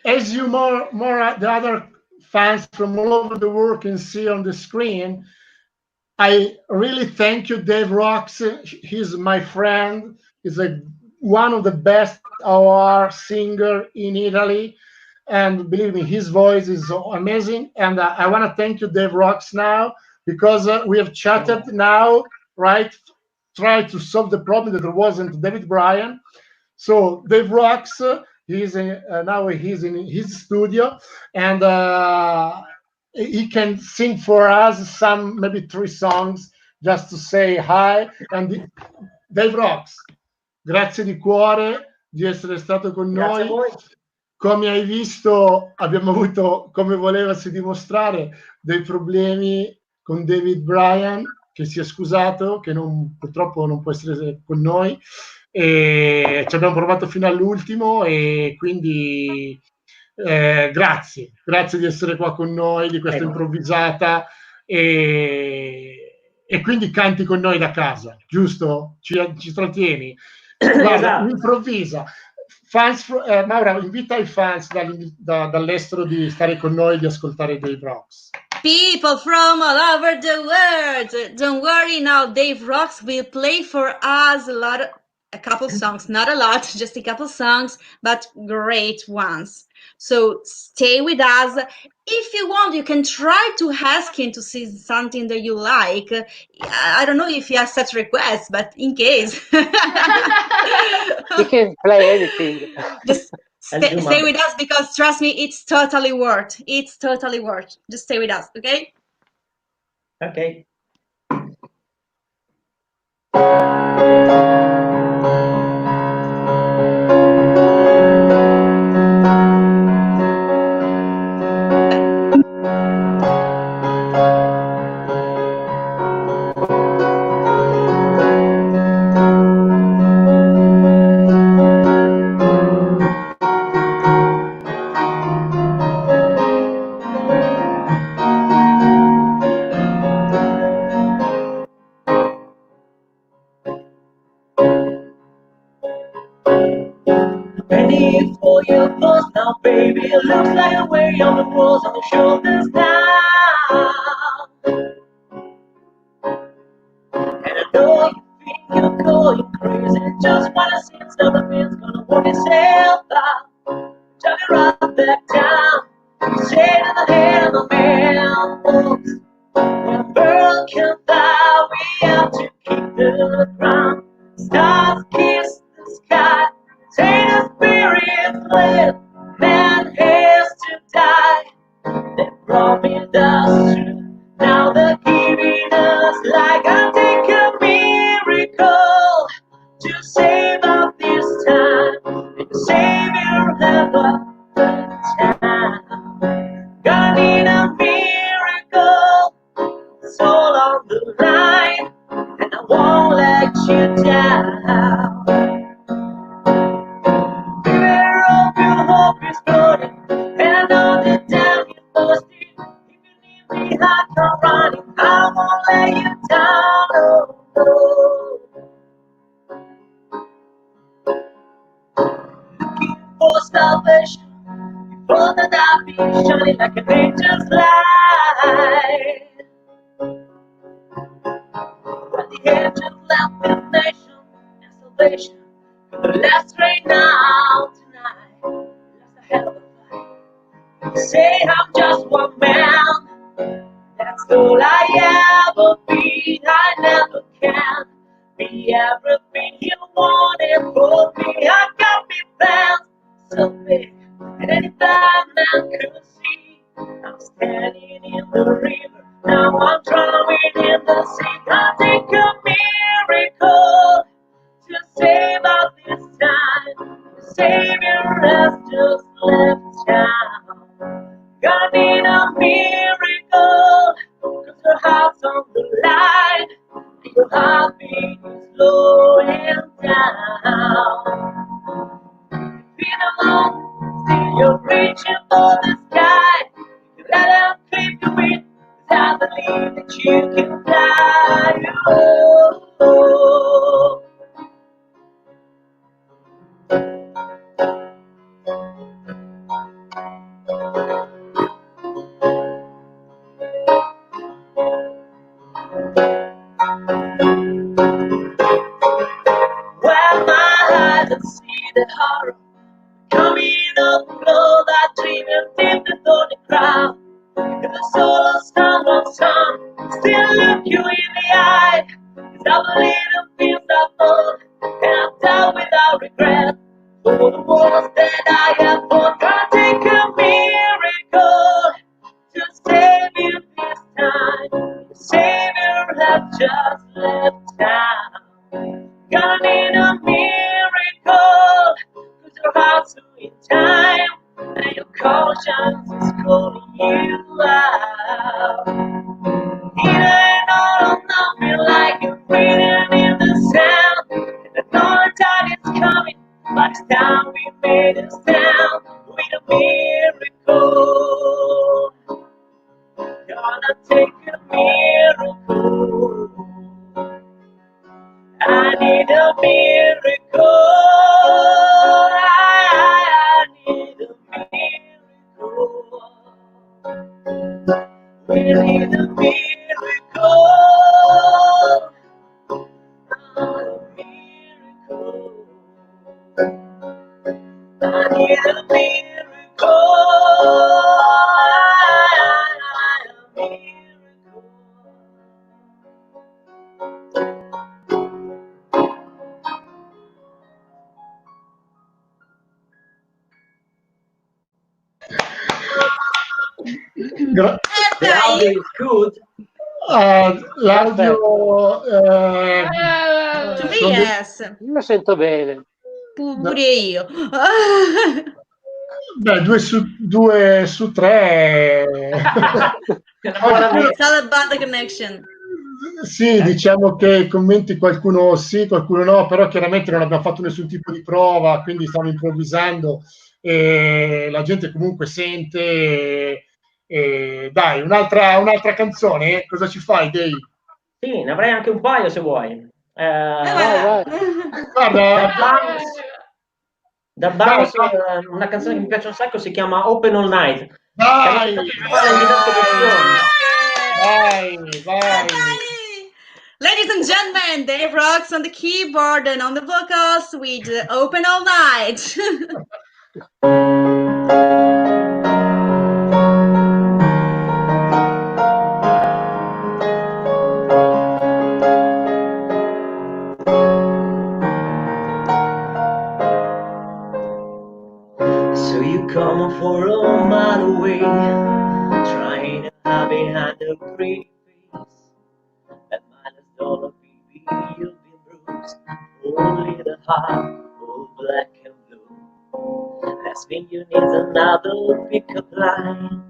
as you more the other fans from all over the world can see on the screen, I really thank you, Dave Rocks. He's my friend. He's one of the best OR singer in Italy, and believe me, his voice is amazing. And I want to thank you, Dave Rocks, now, because we have chatted now, right? Try to solve the problem that there wasn't David Bryan. So Dave Rocks, now he's in his studio, and he can sing for us some, maybe 3 songs, just to say hi. And Dave Rocks, grazie di cuore di essere stato con Grazie noi. a voi. Come hai visto, abbiamo avuto, come volevasi dimostrare, dei problemi con David Bryan, che si è scusato, che purtroppo non può essere con noi. e ci abbiamo provato fino all'ultimo e quindi grazie di essere qua con noi, di questa improvvisata e quindi canti con noi da casa, giusto? Ci trattieni? Guarda, Esatto. improvvisa. Maura, invita i fans dall'estero di stare con noi, di ascoltare Dave Rocks. People from all over the world, don't worry now, Dave Rocks will play for us a couple songs, not a lot, just a couple songs, but great ones. So stay with us. If you want, you can try to ask him to see something that you like. I don't know if he has such requests, but in case. He can play anything. Just stay with us, because trust me, it's totally worth. It's totally worth. Just stay with us, okay? Okay. Ready for your clothes now, baby. It looks like a way on the walls and the shoulders down. And I know you think you're going crazy, just wanna see if something's gonna work itself out. Turn it right back down. Say to the head of the man, folks. When a bird can fly, we have to keep the ground. Stars kiss the sky. Say the spirit's lit, man has to die. They promised us truth, now they're giving us like I think a miracle to save us this time. And the Savior have a good time. Gonna need a miracle, it's all on the line, and I won't let you down. Hope is floating, and I know that down you're thirsty. If you leave me, I come running. I won't let you down. Oh, oh. Looking for salvation, before that I'll be shining like an angel's light. When the angels left this nation, and salvation for the last rain now tonight. Hell of a fight. You say I'm just one man, that's all I ever be. I never can be everything you wanted for me. I got me plans so big, and any bad man could see. I'm standing in the river, now I'm drowning in the sea. I think a miracle to save us this time. The Savior has just left town. God need a miracle, cause your heart's on the line, and your heartbeat is slowing down. Feel alone, still you're reaching for the sky. You let them keep you in, cause I believe that you can fly. Oh, oh. Well, my eyes have seen the horror coming up below that dream and deep into the crowd. If the soul of someone song still look you in the eye, cause I believe the things I thought, and I die without regret. For the wars that I have fought, God take a miracle to save you this time. The Savior has just left town. Gonna need a miracle, cause your heart's so in time, and your conscience is calling you out. It ain't all or nothing like you're breathing in the sound, and the time gonna take a miracle. I need a miracle. I need a miracle. We need a miracle. A miracle. I need a miracle. A miracle. The audio is good. L'audio To me, sono yes. Io lo sento bene. Pure io. beh, 2 su 3. It's all about the connection. Sì, diciamo che commenti qualcuno sì, qualcuno no, però chiaramente non abbiamo fatto nessun tipo di prova, quindi stiamo improvvisando e la gente comunque sente. Dai, un'altra canzone, cosa ci fai, Dave? Sì, ne avrei anche un paio se vuoi. Vai. Guarda, Da Bounce, una canzone che mi piace un sacco, si chiama Open All Night. Vai! Che in diverse versioni. Vai! Ladies and gentlemen, Dave rocks on the keyboard and on the vocals with Open All Night. So you come for a mile away, trying to hide behind a pretty face. That minus dollar, baby, you've been bruised. Only the heart, all black and blue. Last thing you need is another pickup line.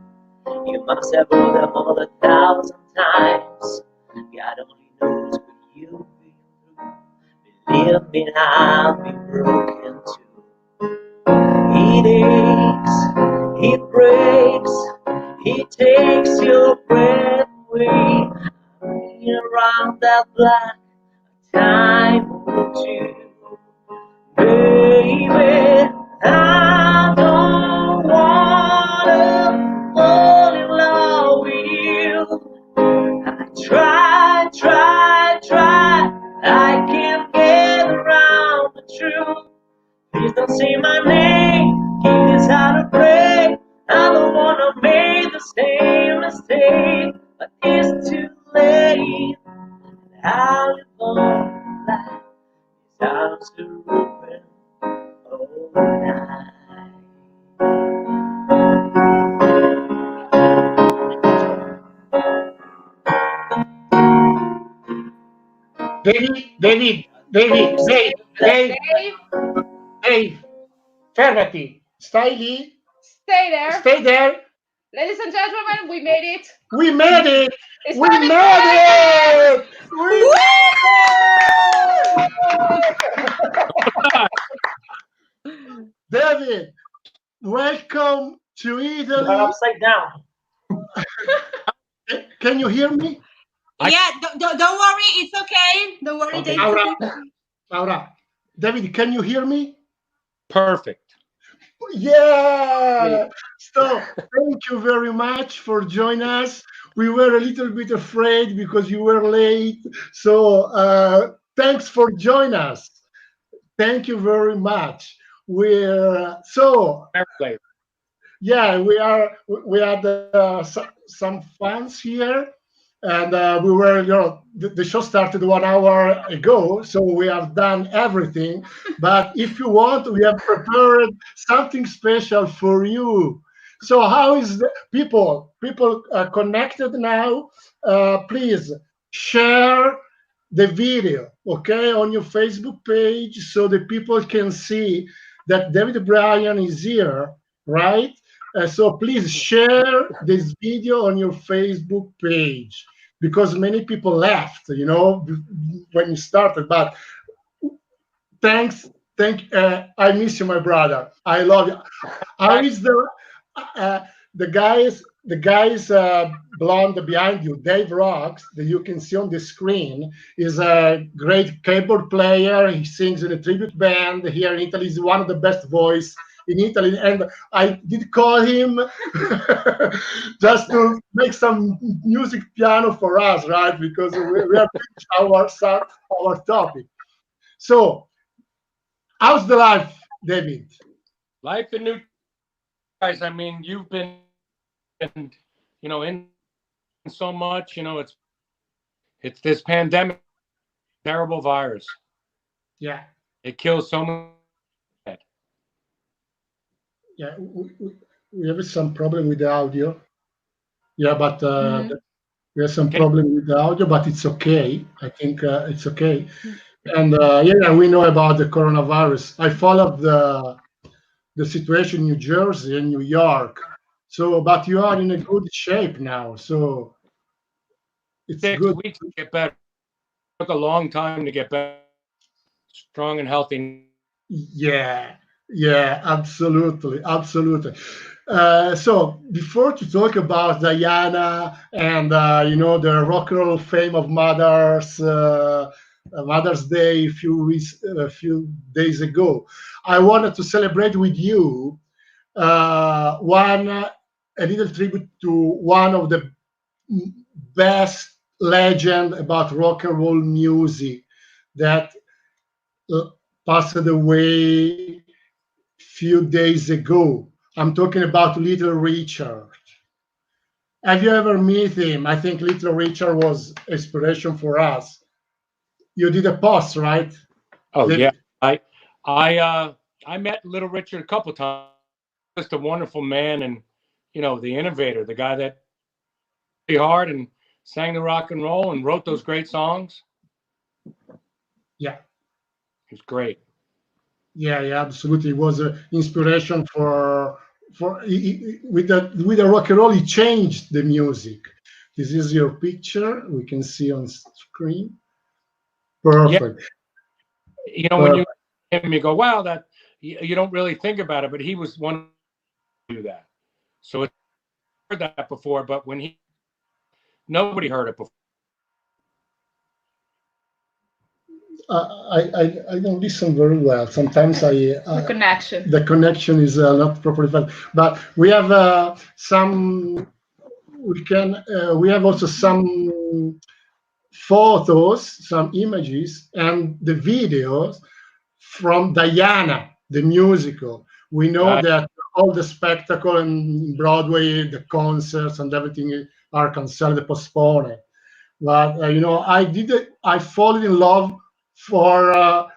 You must have heard them all 1,000 times. God only knows what you've been through. Believe me, I've been broken too. It aches, it breaks, it takes your breath away. Been around that block a time or two. Baby, I don't wanna fall in love with you. I try, I can't get around the truth. Please don't say my name, keep this heart a break. I don't wanna make the same mistake, but it's too late. I live on life, these arms are open all night. Dave, fermati, stai lì. Stay there. Stay there. Ladies and gentlemen, we made it. We made it. It's We time made it. David, welcome to Italy. You're upside down. Can you hear me? Yeah, don't worry, it's okay. Don't worry, Okay. Dave. Laura, David, can you hear me? Perfect. Yeah. So thank you very much for joining us. We were a little bit afraid because you were late. So thanks for joining us. Thank you very much. We're yeah, we had some fans here, and we were, the show started 1 hour ago, so we have done everything. But if you want, we have prepared something special for you. So how is the people connected now? Please share the video, okay, on your Facebook page, so the people can see that David Bryan is here, right? So please share this video on your Facebook page, because many people left, when you started. But I miss you, my brother. I love you. How is the the guys blonde behind you, Dave Rocks, that you can see on the screen, is a great keyboard player. He sings in a tribute band here in Italy. He's one of the best voice in Italy, and I did call him just to make some music piano for us, right? Because we are our topic. So, how's the life, David? Life in New guys. I mean, you've been, in so much. It's this pandemic, terrible virus. Yeah. It kills so much. Yeah, we have some problem with the audio. Yeah, but we have some problem with the audio, but it's okay. I think it's okay. And yeah, we know about the coronavirus. I followed the situation in New Jersey and New York. So, but you are in a good shape now. So it's 6 good. weeks to get better. It took a long time to get better. Strong and healthy. Yeah, absolutely. So before to talk about Diana and the rock and roll fame of Mother's Day a few days ago, I wanted to celebrate with you a little tribute to one of the best legend about rock and roll music that passed away few days ago. I'm talking about Little Richard. Have you ever met him? I think Little Richard was inspiration for us. You did a post, right? Oh yeah, I met Little Richard a couple times. Just a wonderful man, and the innovator, the guy that pretty hard and sang the rock and roll and wrote those great songs. Yeah, he's great. Yeah, absolutely. It was an inspiration with the rock and roll. He changed the music. This is your picture. We can see on screen. Perfect. Yeah. When you him, you go, wow, that you don't really think about it, but he was one to do that. So it's heard that before, but when nobody heard it before. I don't listen very well. Sometimes the connection is not properly felt. But we have some. We have also some photos, some images, and the videos from Diana, the musical. We know that all the spectacle in Broadway, the concerts and everything are canceled, postponed. But I fall in love for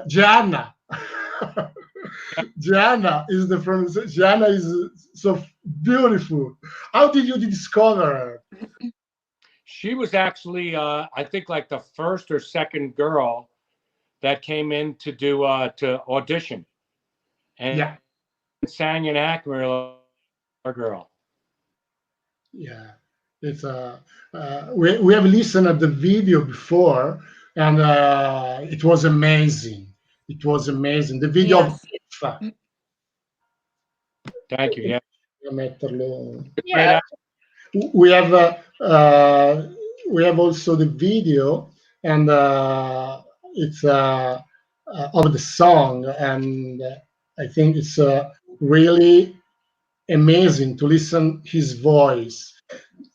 Gianna. Gianna is so beautiful. How did you discover her? She was actually, I think, like the first or second girl that came in to do to audition, and sang in Acme, our girl. Yeah, it's we have listened to the video before, and it was amazing. It was amazing. The video of Iffa. Thank you. Yeah. Yeah. We have also the video, and it's of the song, and I think it's really amazing to listen his voice.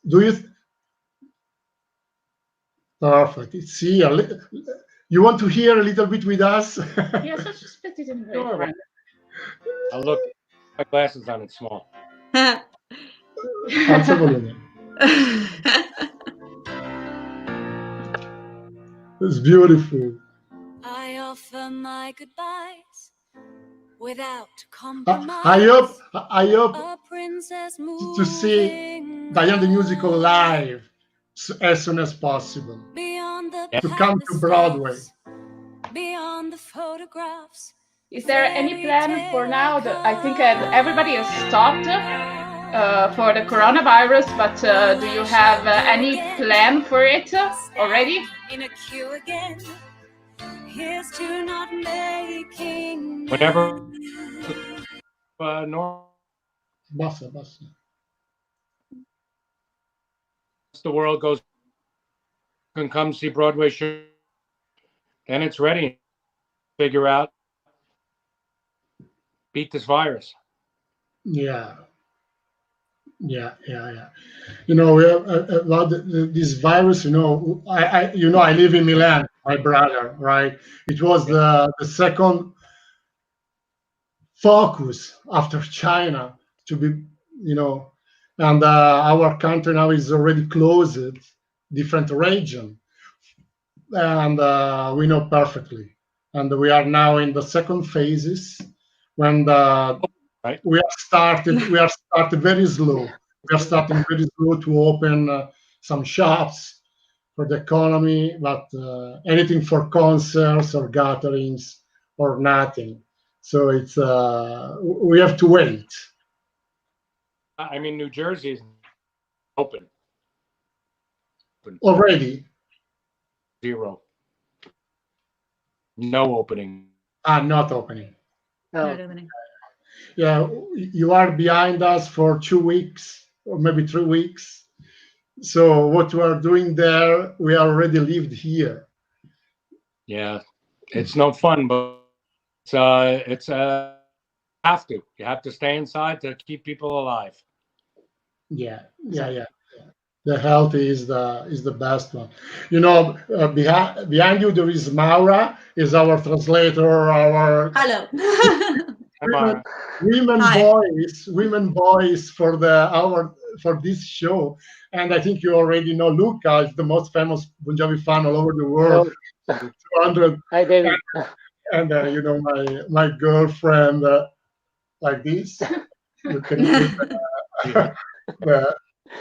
Do you? Perfect. It's here. You want to hear a little bit with us? Yes, let's just put it in the Sure. I'll look. My glasses on. It's small. Alza volume. It's beautiful. I offer my goodbyes without compromise. I hope to see Diana the musical live as soon as possible. To come to Broadway. Beyond the photographs. Is there any plan for now? I think everybody has stopped for the coronavirus, but do you have any plan for it already? In a queue again. Here's to not making Whenever normal. Basta. the world goes and come see Broadway show, then it's ready. Figure out, beat this virus. Yeah. You know, we have about this virus. You know, I live in Milan. My brother, right? It was the second focus after China to be, and our country now is already closed, different region, and we know perfectly. And we are now in the second phases when we are started very slow. We are starting very slow to open some shops for the economy, but anything for concerts or gatherings or nothing. So it's we have to wait. I mean, New Jersey is open. Already. Zero. No opening. Not opening. No. Not opening. Yeah, you are behind us for 2 weeks or maybe 3 weeks. So what we are doing there, we already lived here. Yeah, it's no fun, but it's you have to stay inside to keep people alive. Yeah. The health is the best one. You know, behind you there is Maura, is our translator, our Hello. women Hi. voice for this show. And I think you already know Luca is the most famous Bon Jovi fan all over the world. 200. Hi, David. And you know, my girlfriend like this. You can use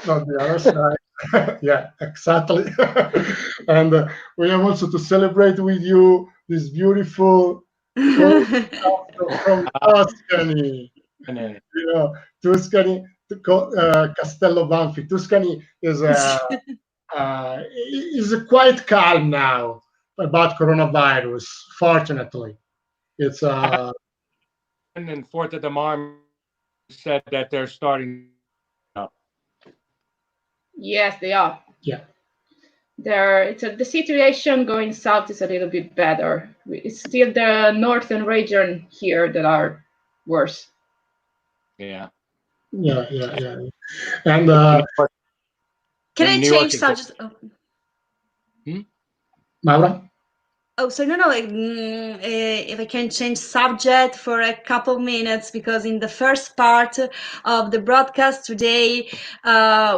on the other side. Yeah, exactly. And we have also to celebrate with you this beautiful from Tuscany. You know, Tuscany, Castello Banfi. Tuscany is quite calm now about coronavirus. Fortunately, it's And then Fourth of the Mar said that they're starting up. Yes, they are. Yeah. The situation going south is a little bit better. It's still the northern region here that are worse. Yeah. And Can I change subject? Maura? Oh, so no, if I can change subject for a couple minutes, because in the first part of the broadcast today,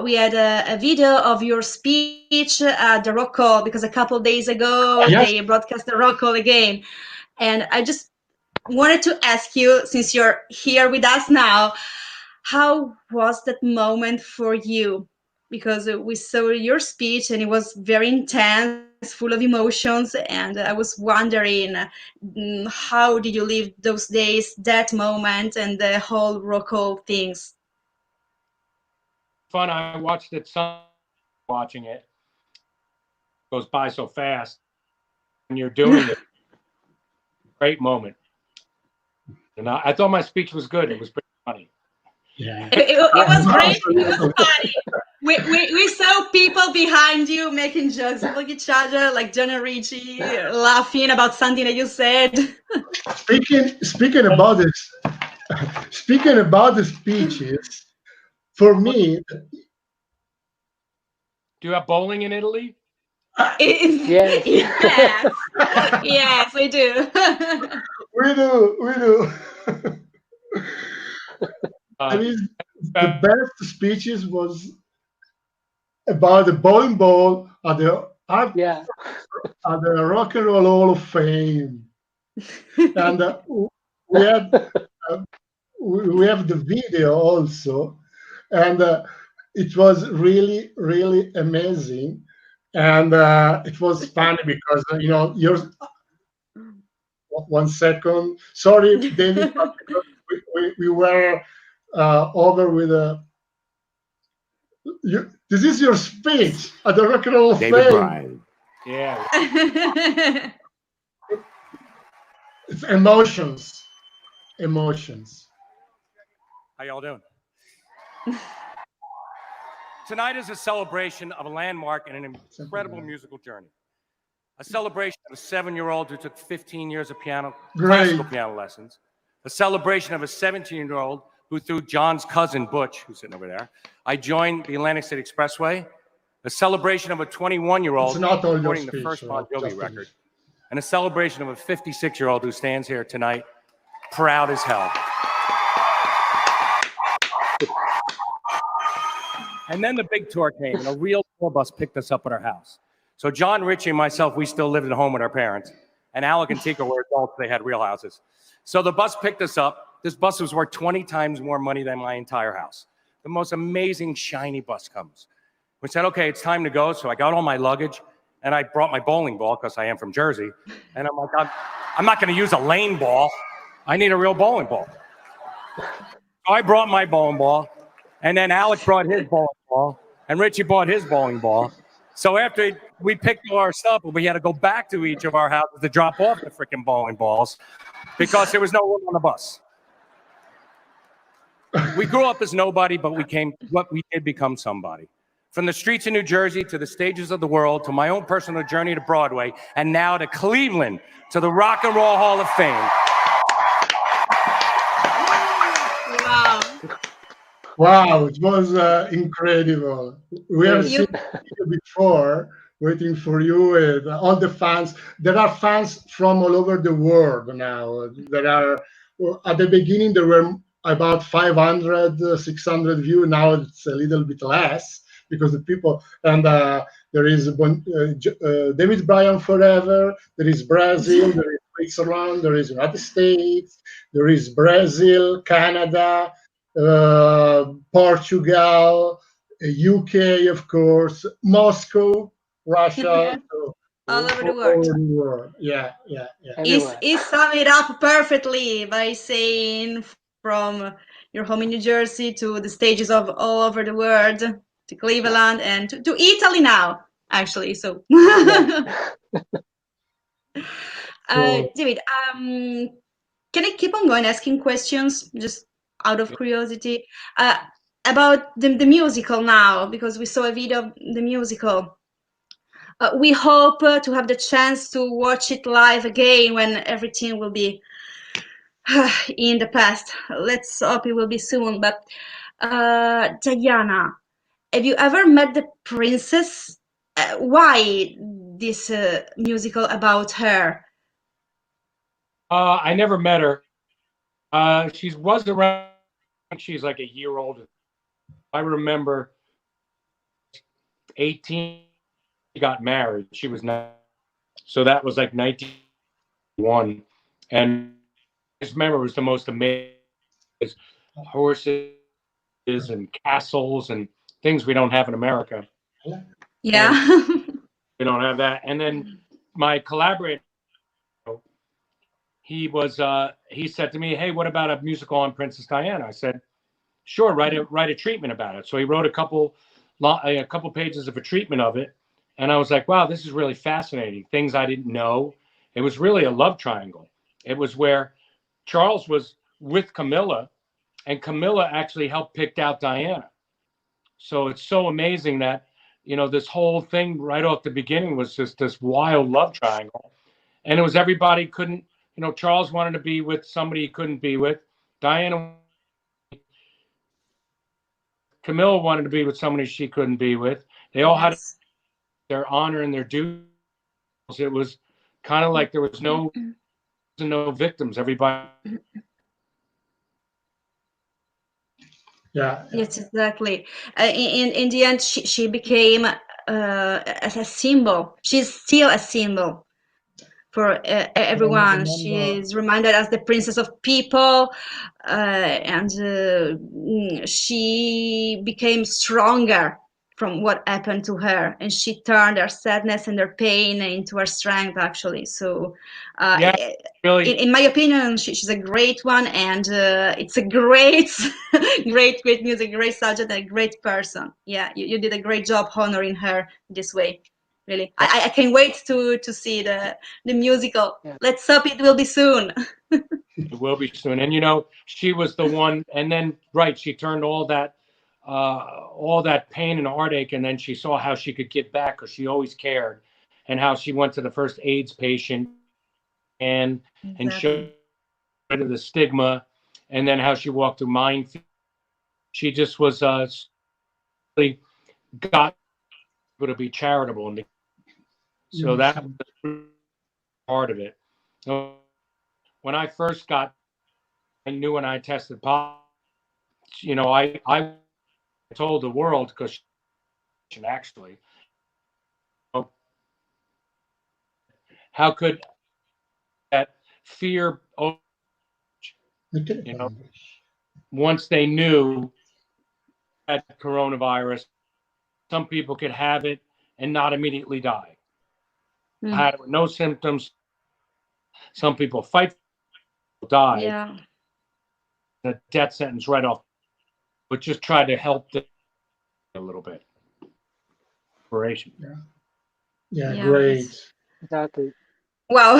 we had a video of your speech at the Rock Hall, because a couple days ago, they broadcast the Rock Hall again. And I just wanted to ask you, since you're here with us now, how was that moment for you? Because we saw your speech and it was very intense, full of emotions, and I was wondering, how did you live those days, that moment, and the whole Rock Hall things? Fun. I watched it. Watching it goes by so fast when you're doing it. Great moment. And I thought my speech was good. It was pretty funny. Yeah. It was great. It was funny. We saw people behind you making jokes with each other, like John and Richie, laughing about something that you said. Speaking about this, speaking about the speeches, for me. Do you have bowling in Italy? Yes. Yes, we do. We do. I mean, the best speeches was about the bowling ball at the Rock and Roll Hall of Fame, and we have the video also, and it was really, really amazing, and it was funny because yours. 1 second, sorry, David, but we were over with this is your speech at the Rock and Roll of David Fame. Bryan. Yeah. It's emotions. How y'all doing? Tonight is a celebration of a landmark and an incredible musical journey. A celebration of a 7-year-old who took 15 years of classical piano lessons. A celebration of a 17-year-old who, through John's cousin, Butch, who's sitting over there, I joined the Atlantic City Expressway. A celebration of a 21-year-old recording the first Bon Jovi record. And a celebration of a 56-year-old who stands here tonight, proud as hell. And then the big tour came, and a real tour bus picked us up at our house. So John, Richie, and myself, we still lived at home with our parents. And Alec and Tika were adults, they had real houses. So the bus picked us up. This bus was worth 20 times more money than my entire house. The most amazing, shiny bus comes. We said, okay, it's time to go. So I got all my luggage, and I brought my bowling ball, because I am from Jersey. And I'm like, I'm not going to use a lane ball. I need a real bowling ball. So I brought my bowling ball, and then Alec brought his bowling ball, and Richie brought his bowling ball. So after we picked all our stuff, we had to go back to each of our houses to drop off the freaking bowling balls because there was no room on the bus. We grew up as nobody, but we did become somebody. From the streets of New Jersey to the stages of the world, to my own personal journey to Broadway, and now to Cleveland, to the Rock and Roll Hall of Fame. Wow, it was incredible. We have seen you before, waiting for you and all the fans. There are fans from all over the world now. There are, at the beginning, there were about 500, 600 views. Now it's a little bit less because the people, and there is David Bryan forever, there is Brazil, there is Switzerland, there is United States, there is Brazil, Canada, Portugal, UK, of course, Moscow, Russia, so all over the world. Yeah. He summed it up perfectly by saying from your home in New Jersey to the stages of all over the world, to Cleveland and to Italy now, actually. So, David, can I keep on going asking questions just out of curiosity about the musical now, because we saw a video of the musical. We hope to have the chance to watch it live again when everything will be in the past. Let's hope it will be soon. But Diana, have you ever met the princess? Why this musical about her? I never met her. She was around. She's like a year older. I remember 18, she got married. She was 9. So that was like 1991. And I just remember it was the most amazing horses and castles and things we don't have in America. Yeah. We don't have that. And then my collaborator, he said to me, hey, what about a musical on Princess Diana? I said, sure, write a treatment about it. So he wrote a couple pages of a treatment of it. And I was like, wow, this is really fascinating. Things I didn't know. It was really a love triangle. It was where Charles was with Camilla, and Camilla actually helped pick out Diana. So it's so amazing that, this whole thing right off the beginning was just this wild love triangle. And it was everybody couldn't, Charles wanted to be with somebody he couldn't be with. Diana, Camilla wanted to be with somebody she couldn't be with. They all had their honor and their dues. It was kind of like there was no victims. Everybody. Yeah. Yes, exactly. In the end, she became as a symbol. She's still a symbol for everyone. She is reminded as the princess of people, and she became stronger from what happened to her, and she turned her sadness and her pain into her strength, actually. So really, in my opinion, she's a great one, and it's a great great music, great subject, and a great person. Yeah, you did a great job honoring her this way. Really, I can't wait to see the musical. Yeah. Let's hope it will be soon. It will be soon. And she was the one, and then she turned all that all that pain and heartache, and then she saw how she could get back because she always cared, and how she went to the first AIDS patient and showed rid of the stigma, and then how she walked through minefield. She just was really got to be charitable, and so that was part of it. When I first got, I knew when I tested positive, you know, I told the world because actually, how could that fear, you know, once they knew that coronavirus, some people could have it and not immediately die. Had it with no symptoms. Some people fight, die. Yeah. The death sentence right off, but just try to help them a little bit. Inspiration. Yeah, Yeah. great. Exactly. Wow.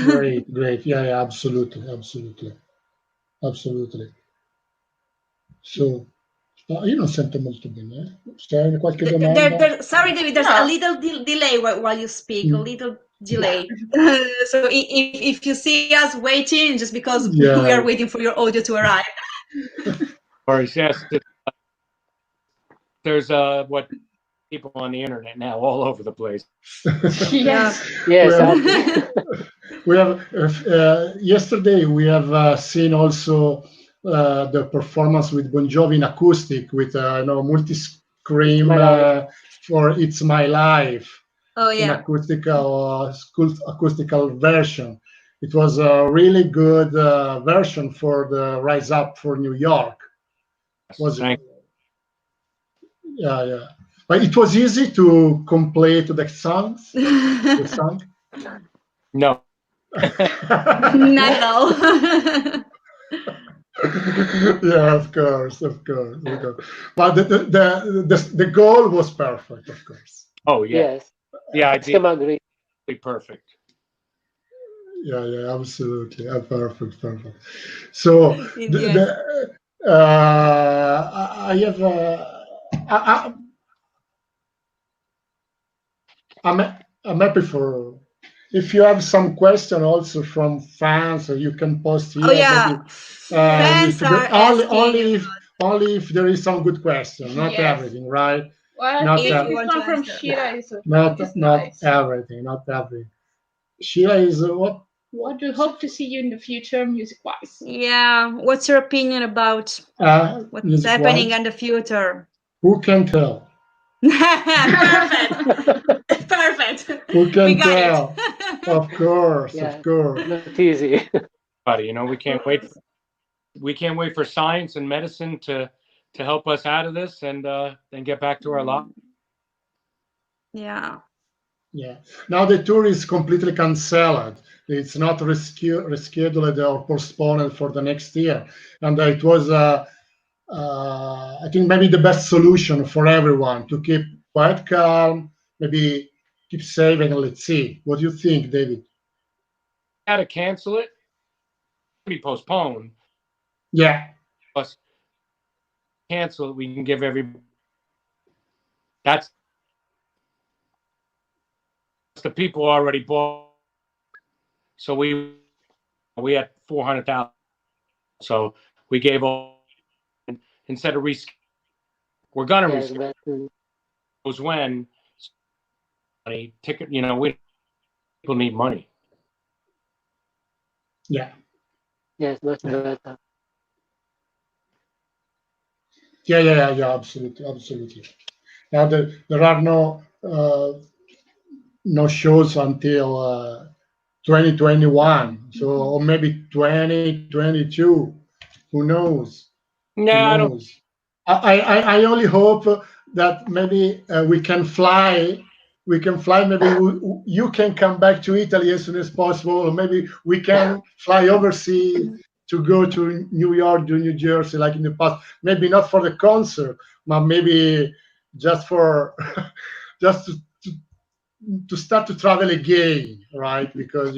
Great, great. Yeah, absolutely. So, io non sento molto bene. C'è qualche domanda? Sorry, David, there's a little delay while you speak, a little delay. So if you see us waiting, just because we are waiting for your audio to arrive. Or yes, there's what people on the internet now all over the place. Yes. We have yesterday we have seen also the performance with Bon Jovi in acoustic with multi-scream for "It's My Life." Oh yeah, an acoustical version. It was a really good version for the Rise Up for New York. Was it? Yeah. But it was easy to complete the song. No. Not at all. Yeah, of course. But the goal was perfect, of course. Oh yeah. Yes. Yeah, I did. Agree. Perfect. Yeah, absolutely. Perfect. So I have. I'm happy for. If you have some question also from fans, you can post here. Oh yeah, fans are only if there is some good question, not everything, right? Well, not this one from Sheila is not nice. everything, not everything. Sheila is what? What do you hope to see you in the future, music-wise? Yeah, what's your opinion about what's happening in the future? Who can tell? Perfect. Who can tell? Of course. Not easy. But you know, we can't wait. We can't wait for science and medicine to help us out of this and then get back to our life. Yeah. Now the tour is completely cancelled. It's not rescheduled or postponed for the next year, and it was. I think maybe the best solution for everyone to keep quite calm, maybe keep safe, and let's see. What do you think, David? Had to cancel it, be postponed. Yeah. Plus, cancel it. We can give everybody. That's the people already bought. So we had 400,000. So we gave all. Instead of we're gonna reschedule. Was when money ticket. You know, people need money. Yeah. Yes, much better. Yeah. Absolutely. Now there are no shows until 2021. So or maybe 2022. Who knows? No, I only hope that maybe we can fly. Maybe you can come back to Italy as soon as possible, or maybe we can fly overseas to go to New York, to New Jersey, like in the past. Maybe not for the concert, but maybe just for to start to travel again, right? Because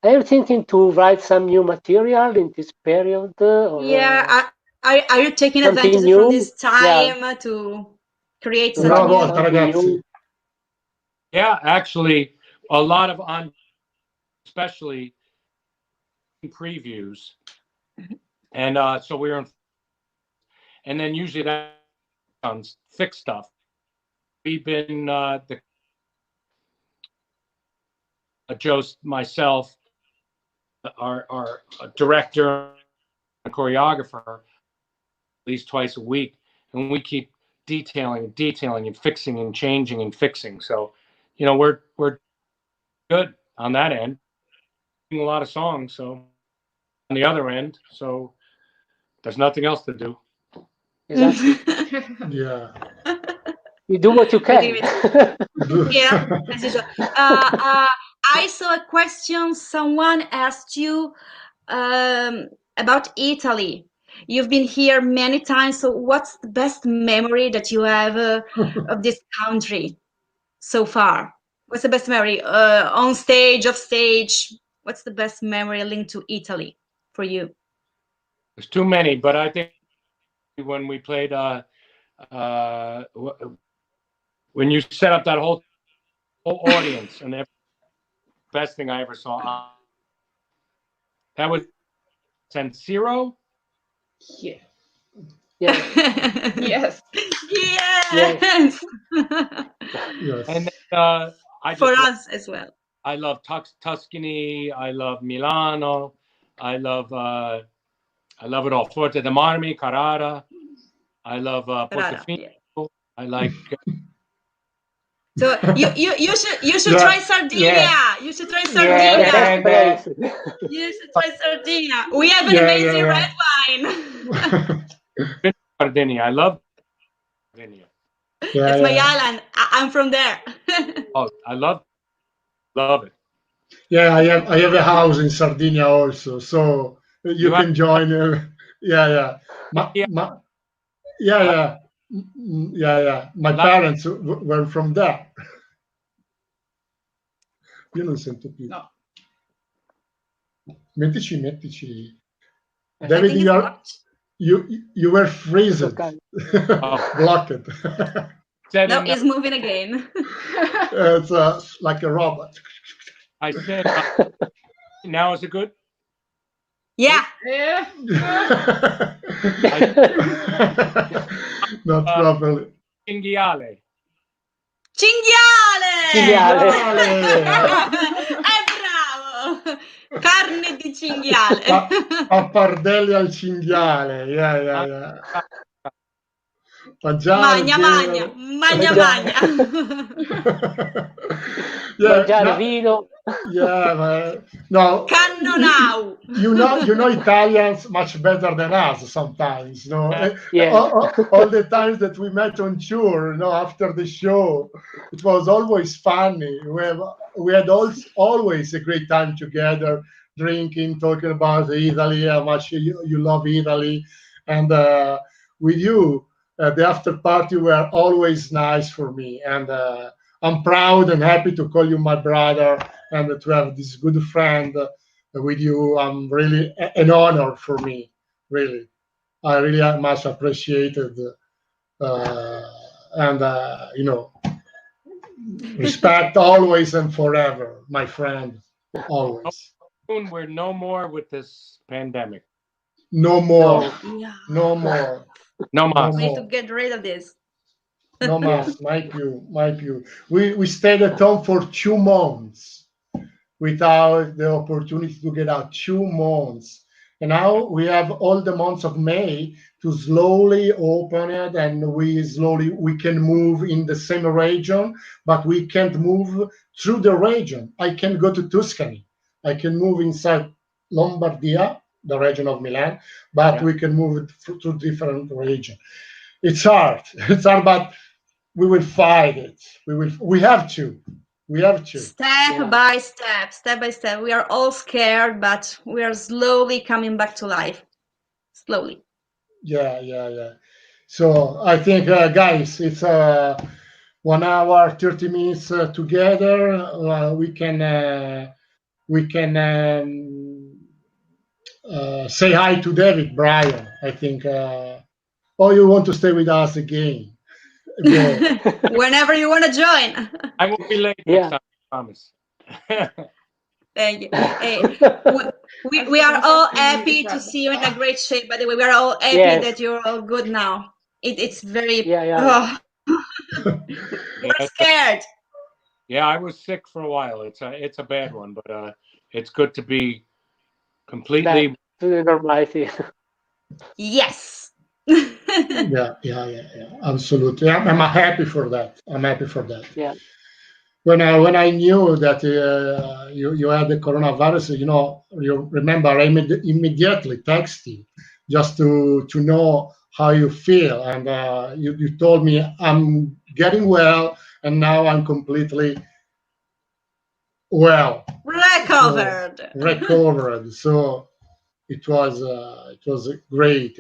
Are you thinking to write some new material in this period? Yeah, Are you taking Something advantage new? from this time Yeah. to create To something Una write new? volta, something ragazzi. new. Yeah, actually, a lot of especially previews, and so we're in, and then usually that comes fixed stuff. We've been Joe, myself, our director, and choreographer, at least twice a week, and we keep detailing, and fixing and changing and fixing. So, we're good on that end. A lot of songs, so on the other end, so there's nothing else to do. Exactly. Yeah. You do what you can. Yeah, as usual. I saw a question. Someone asked you about Italy. You've been here many times. So, what's the best memory that you have of this country so far? What's the best memory on stage, off stage? What's the best memory linked to Italy for you? There's too many, but I think when we played, when you set up that whole audience, and the best thing I ever saw, that was San Siro. Yeah. Yeah. Yes. Yes. Yes. And I just for us as well. I love Tuscany. I love Milano. I love it all. Forte de Marmi, Carrara. I love Portofino. Yeah. I like. So you should try Sardinia. Yeah. You should try Sardinia. Yeah, You should try Sardinia. We have an amazing red wine. Sardinia. I love Sardinia. It's my island. I'm from there. Oh, I love it. Yeah, I have a house in Sardinia also, so you can join. Yeah. Yeah. My parents were from there. Io non sento più. No. Mettici. David, you were freezing. Blocked. No, it's moving again. It's like a robot. I said, now is it good? Yeah. Not properly. Cinghiale. Bravo! Carne di cinghiale. Pappardelli al cinghiale. Yeah. Magna. Mangiare vino. Yeah, man. No. Cannonau. You know Italians much better than us sometimes. No. Yeah. All the times that we met on tour, after the show, it was always funny. We had always a great time together, drinking, talking about Italy, how much you love Italy, and with you. The after party were always nice for me, and I'm proud and happy to call you my brother and to have this good friend with you. I'm really an honor for me, really. I really much appreciated and respect always and forever, my friend, always. Soon we're no more with this pandemic. No more. No more. We need to get rid of this. No mas, my pew. We stayed at home for 2 months without the opportunity to get out. 2 months. And now we have all the months of May to slowly open it, and we can move in the same region, but we can't move through the region. I can go to Tuscany. I can move inside Lombardia, the region of Milan, but we can move it to different region. It's hard, but we will fight it. We have to. Step by step. We are all scared, but we are slowly coming back to life. Slowly. Yeah. So I think, guys, it's 1 hour, 30 minutes together. We can say hi to David, Bryan. I think. Or you want to stay with us again? Whenever you want to join. I won't be late next time, I promise. Thank you. Hey, we are all happy to see you in a great shape. By the way, we are all happy that you're all good now. It's very. Oh. We're scared. Yeah, I was sick for a while. It's a bad one, but it's good to be completely back to the normality. Yes. yeah, absolutely. I'm happy for that. Yeah. When I knew that you had the coronavirus, you remember I immediately texted you just to know how you feel, and you told me I'm getting well, and now I'm completely well, recovered. So it was great.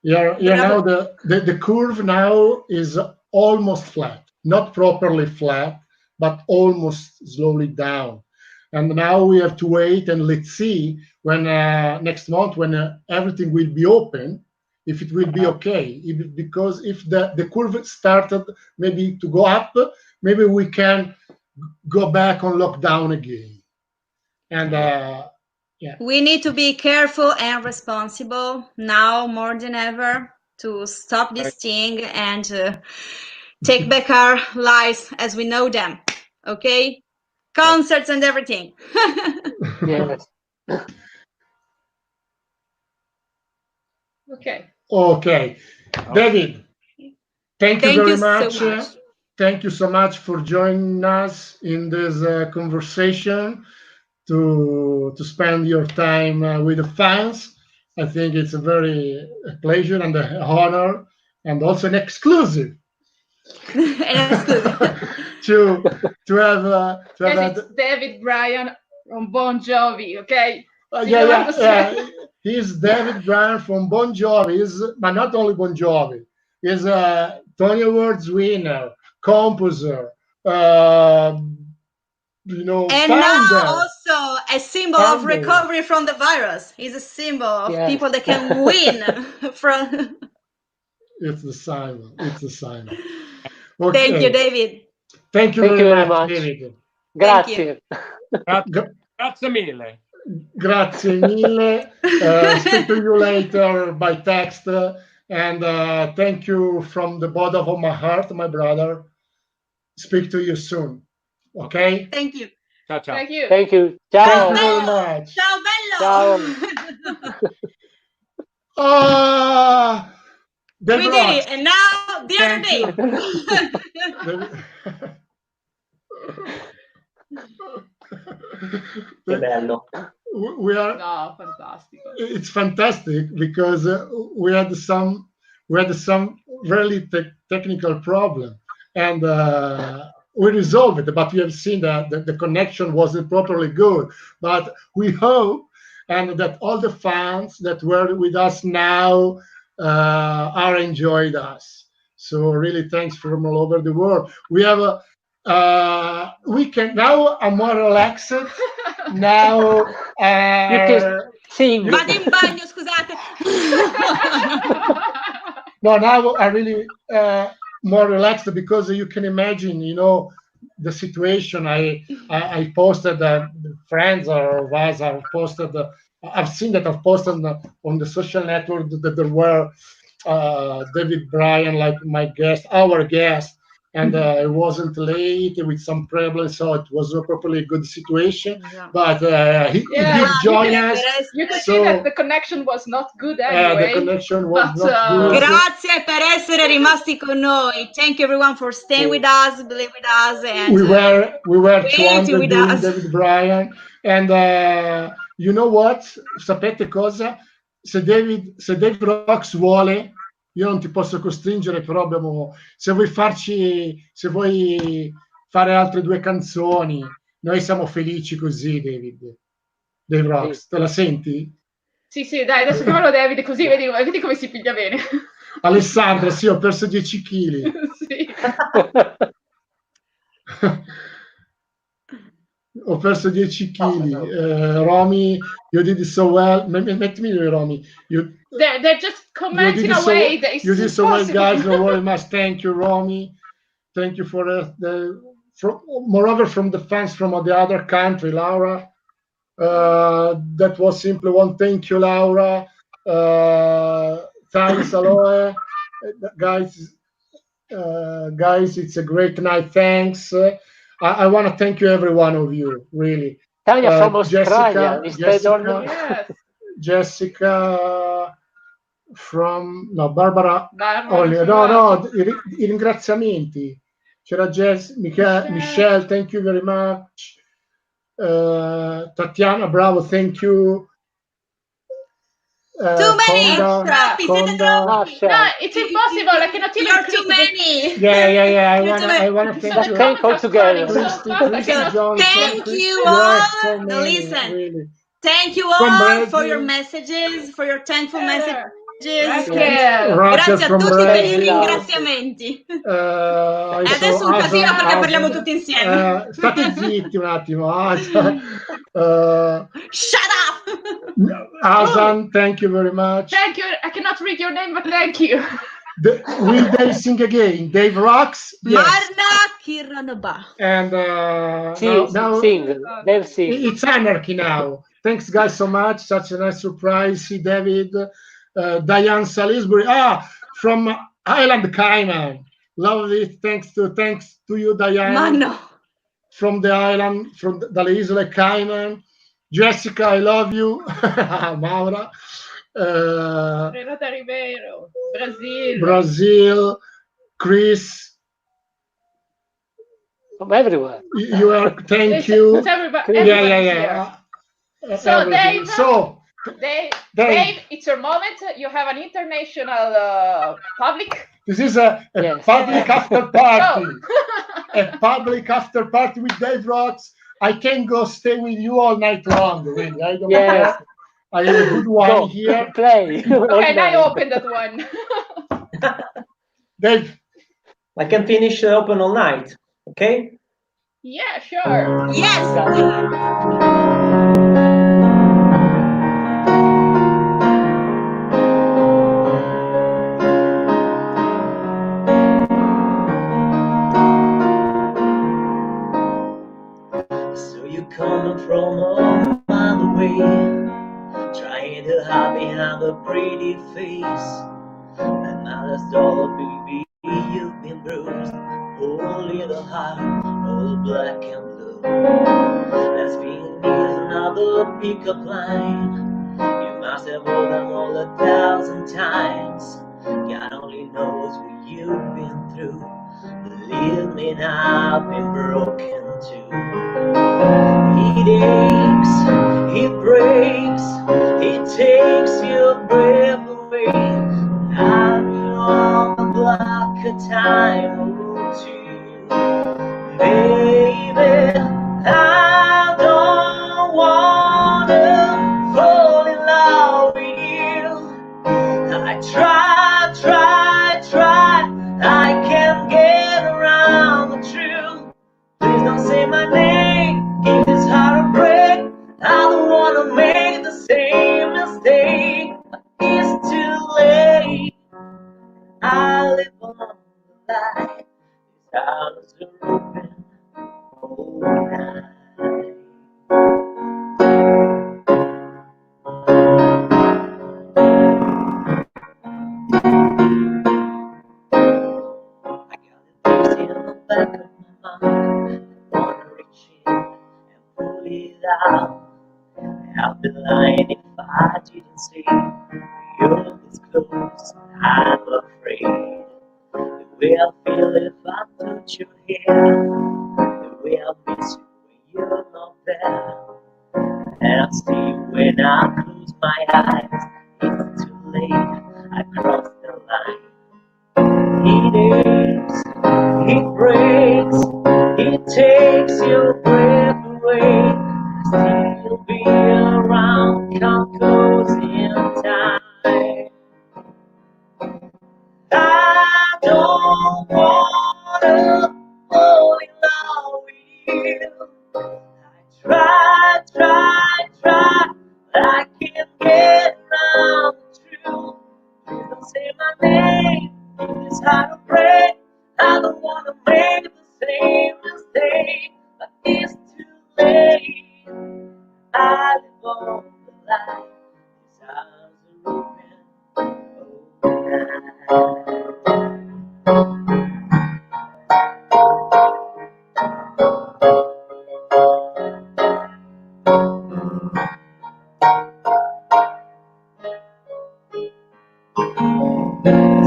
Yeah, now the curve now is almost flat, not properly flat, but almost slowly down. And now we have to wait and let's see when next month when everything will be open, if it will be okay. Because if the curve started maybe to go up, maybe we can go back on lockdown again. And we need to be careful and responsible now more than ever to stop this thing and take back our lives as we know them. Okay? Concerts and everything. Yes. Okay. David, thank you very much. So much. Thank you so much for joining us in this conversation to spend your time with the fans. I think it's a very pleasure and an honor, and also an exclusive. to have it's David Bryan from Bon Jovi, okay? He's David Bryan from Bon Jovi, but not only Bon Jovi. He's a Tony Awards winner, composer, and founder. Now also a symbol of recovery from the virus. He's a symbol of people that can win from. It's the sign. Okay. Thank you, David. Thank you very much, David. Grazie. Grazie mille. Grazie mille. Speak to you later by text. And thank you from the bottom of my heart, my brother. Speak to you soon. Okay? Thank you. Ciao, ciao. Thank you. Thank you. Ciao. Thank you very much. Ciao, bello. Ciao. We did it, and now the other day. Che bello. We are. No, fantastico. It's fantastic because we had some really technical problem, and we resolved it. But we have seen that the connection wasn't properly good. But we hope, and that all the fans that were with us now are enjoyed us. So really, thanks from all over the world. We have we can now. I'm more relaxed now. You can sing. Vado in bagno, scusate. No, now I really more relaxed because you can imagine, the situation. I posted friends of us have posted. I've seen that I've posted on the social network that there were David Bryan, like our guest, and it wasn't late with some problems, so it was not properly a good situation. Yeah. But he did join us. You can see that the connection was not good anyway. The connection was not good. Grazie per essere rimasti con noi. Thank you everyone for staying with us, believe with us, and we were 200 with David Bryan, and you know what? Sapete cosa? Se David Rocks vuole, io non ti posso costringere, però se vuoi fare altre 2 canzoni, noi siamo felici così, David Rocks. Te la senti? Sì, dai, adesso chiamalo David, così vedi come si piglia bene. Alessandra, sì, ho perso 10 kg. Sì. Ho perso 10 kg. Romy, you did it so well. Mettimi Romy. They're just commenting away. You did so well, guys. No worry much. Thank you, Romy. Thank you for moreover from the fans from the other country, Laura. That was simply one. Thank you, Laura. Thanks, Aloe. Guys, it's a great night. Thanks. I want to thank you, every one of you, really. Tanya from Australia. Jessica from Barbara. No, i ringraziamenti. C'era Michelle, thank you very much. Tatiana, bravo, thank you. Too many. No, it's impossible. I cannot even. You're too many. Yeah. I want to thank you. Thank all together. Thank you all. Listen. Really. Thank you all for your messages, for your thankful messages. Grazie a tutti per i ringraziamenti. Adesso un casino perché parliamo tutti insieme. State zitti un attimo. Shut up! Azan, thank you very much. Thank you. I cannot read your name, but thank you. Will they sing again? Dave rocks. Yes. Marna Kiranaba. And now sing. Dave sing. It's anarchy now. Thanks, guys, so much. Such a nice surprise. See David, Diane Salisbury. From Island Cayman. Love it. Thanks to you, Diane. Mano. From the island, from dalle Isole Cayman. Jessica, I love you. Maura. Renata Ribeiro, Brazil. Chris. From everywhere. You are. Thank you. Yeah. So Dave, it's your moment. You have an international public. This is a public after party. A public after party with Dave Rocks. I can go stay with you all night long. Really, I don't care. I have a good one here. Play. Okay, now I open that one. Dave, I can finish open all night. Okay. Yeah, sure. Yes. Coming from a mile away, trying to hide behind a pretty face. And now that's all, baby, you've been bruised. Only the heart, all black and blue. That's being is another pickup line. You must have heard them all 1,000 times. God only knows what you've been through. Believe me now, I've been broken too. It aches, it breaks, it takes your breath away. I've been on the block a time or two. Baby, I don't wanna fall in love with you. I try, I can't get around the truth. Please don't say my name. If it's hard to break, I don't wanna make the same mistake. It's too late. I live on the line. These arms are open all night. I got this in the back of my mind. I wanna reach in and pull it out. I'd be lying if I didn't say you're this close. I'm afraid the way I feel if I touch your hair, the way I miss you when you're not there, and I stay when I close my eyes. It's too late, I crossed the line. It aches, it breaks, it takes your breath away. Still be around, come close in time. I don't wanna fall in love with you. I I don't wanna make the same mistake, but it's too late. I live on the line, these eyes are open.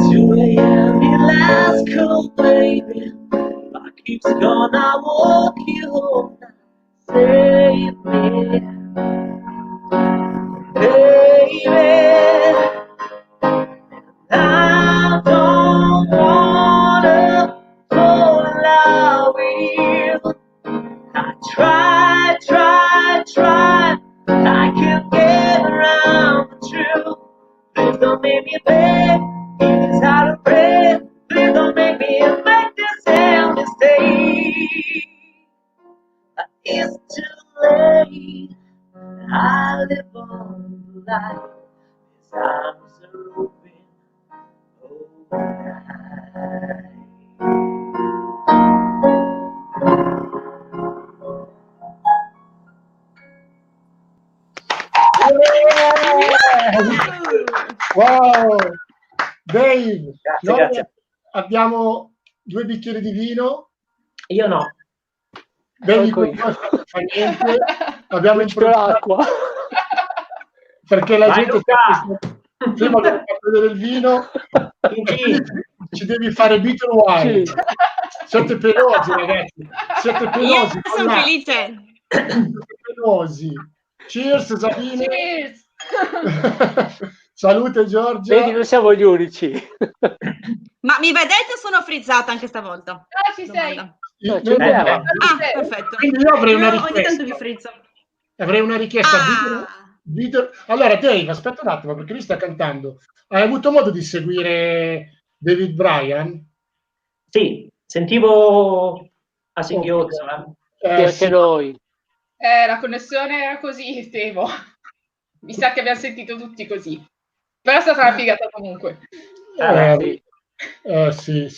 2 a.m. your last call, baby. My keeps gonna walk you home now. Save me, baby. I don't wanna fall in love with you. I try, I can't get around the truth. Please don't make me beg, it's hard to pray. Please don't make me make this same mistake. It's too late. I live on the line. These arms are open. Wow, Dave, Grazie, grazie. abbiamo 2 bicchieri di vino. Io no. Bevi Ecco io. fa niente. Abbiamo C'ho l'acqua. perché la Vai, gente Luca! prima di vedere il vino ci devi fare bitter wine. Sì. Siete pelosi, ragazzi. Siete pelosi. Io sono felice. Siete pelosi. Cheers, Sabine. Cheers! Salute, Giorgia. Vedi, non siamo gli unici. Ma mi vedete o sono frizzata anche stavolta? Ah, ci sei. Domanda. No, ci vediamo. Ah, perfetto. Quindi io avrei una Ogni tanto richiesta. vi frizzo. Avrei una richiesta. Ah. Allora, Dave, aspetta un attimo, perché lui sta cantando. Hai avuto modo di seguire David Bryan? Sì, sentivo a singhiozzo. Anche Sì. noi. La connessione era così, Temo. Mi sa che abbiamo sentito tutti così. Però è stata una figata comunque. Sì,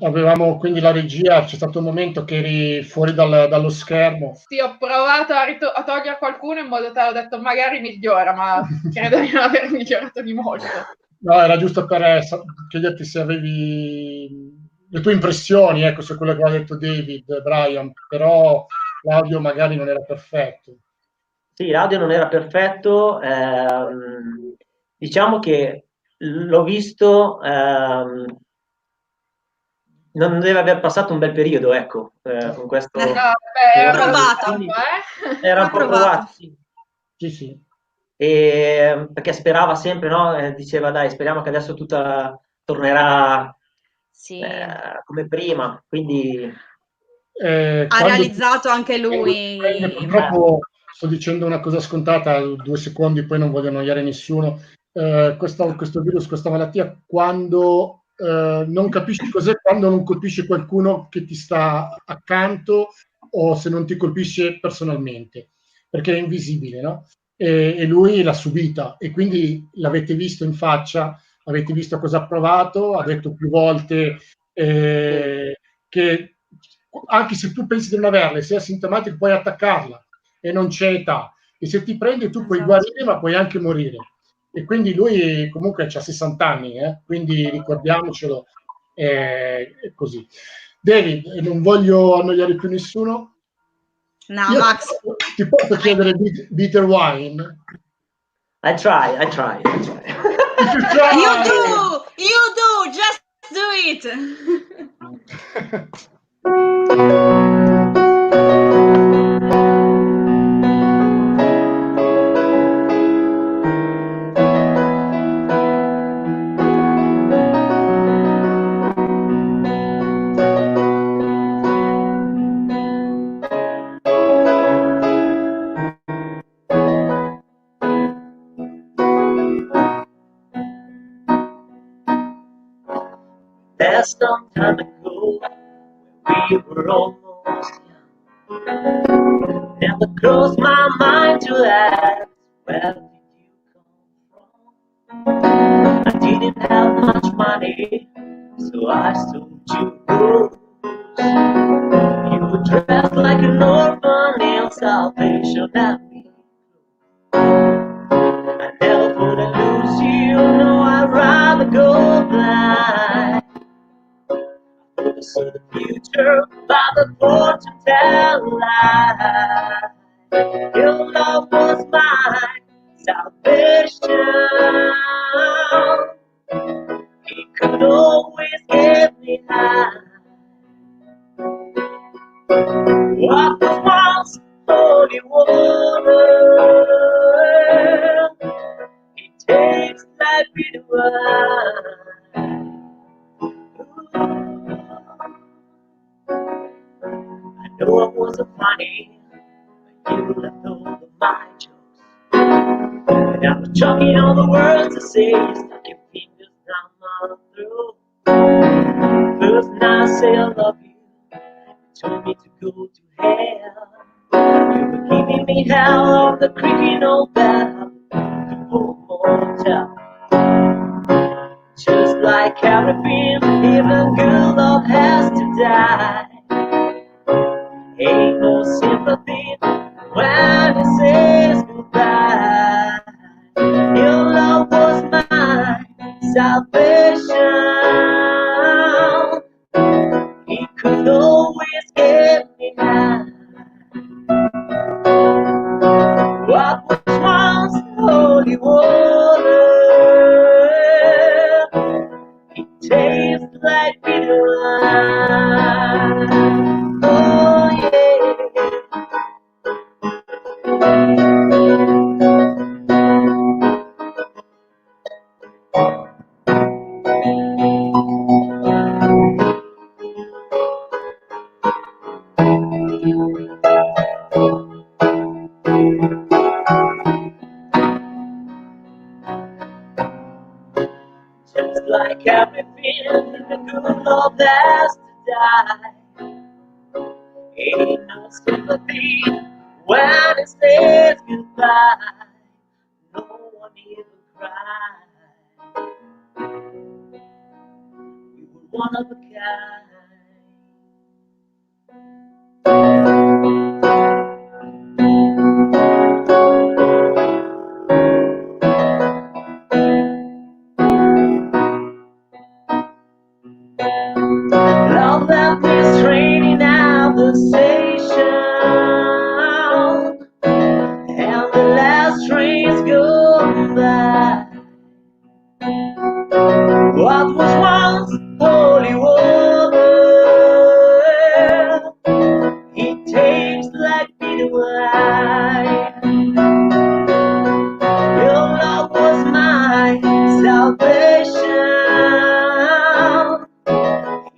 avevamo quindi la regia, c'è stato un momento che eri fuori dallo schermo. Sì, ho provato a togliere qualcuno in modo tale, ho detto magari migliora, ma credo di non aver migliorato di molto. No, era giusto per chiederti se avevi le tue impressioni, ecco, su quello che aveva detto David Bryan, però l'audio magari non era perfetto. Sì, l'audio non era perfetto, diciamo che l'ho visto, non deve aver passato un bel periodo, ecco, con questo... No, beh, Era provato. Era un po' provato, sì. Sì. E, perché sperava sempre, no? Diceva, dai, speriamo che adesso tutto tornerà come prima, quindi... ha realizzato anche lui. Purtroppo sto dicendo una cosa scontata, 2 secondi, poi non voglio annoiare nessuno. Questo virus, questa malattia, quando non capisci cos'è, quando non colpisce qualcuno che ti sta accanto o se non ti colpisce personalmente, perché è invisibile, no? E lui l'ha subita e quindi l'avete visto in faccia, avete visto cosa ha provato, ha detto più volte che anche se tu pensi di non averle, sei asintomatico, puoi attaccarla e non c'è età. E se ti prende tu puoi guarire, ma puoi anche morire. E quindi lui comunque ha 60 anni, quindi ricordiamocelo, è così. David, non voglio annoiare più nessuno. No, Max. Ti posso chiedere bitter wine? I try. You do, just do it. That's some time ago, we were almost young. Never closed my mind to ask, where did you come from? I didn't have much money, so I sold you gold. salvation at me. I never wanna lose you, no, I'd rather go blind. I see the future by the fortune teller lie. Your love was my salvation. It could always get me high. What was once holy water, it tastes like bitter wine. I know I wasn't funny, but you left all of my jokes. And I was chucking all the words to say, you stuck your fingers down my throat. First night I say I love you, you told me to go to hell. You were giving me hell on the creaking old bell, the old hotel. Just like everything, even good love has to die. Ain't no sympathy when it says goodbye. Your love was my salvation. It could always get me high. What was once holy water, it tastes like bitter wine. Oh yeah. Just like everything, the good love has to die. Ain't no sympathy when it says goodbye. No one even cried. We were one of a kind. Love left me straining out the station, and the last train's going by. What was once holy water, it tastes like bitter wine. Your love was my salvation.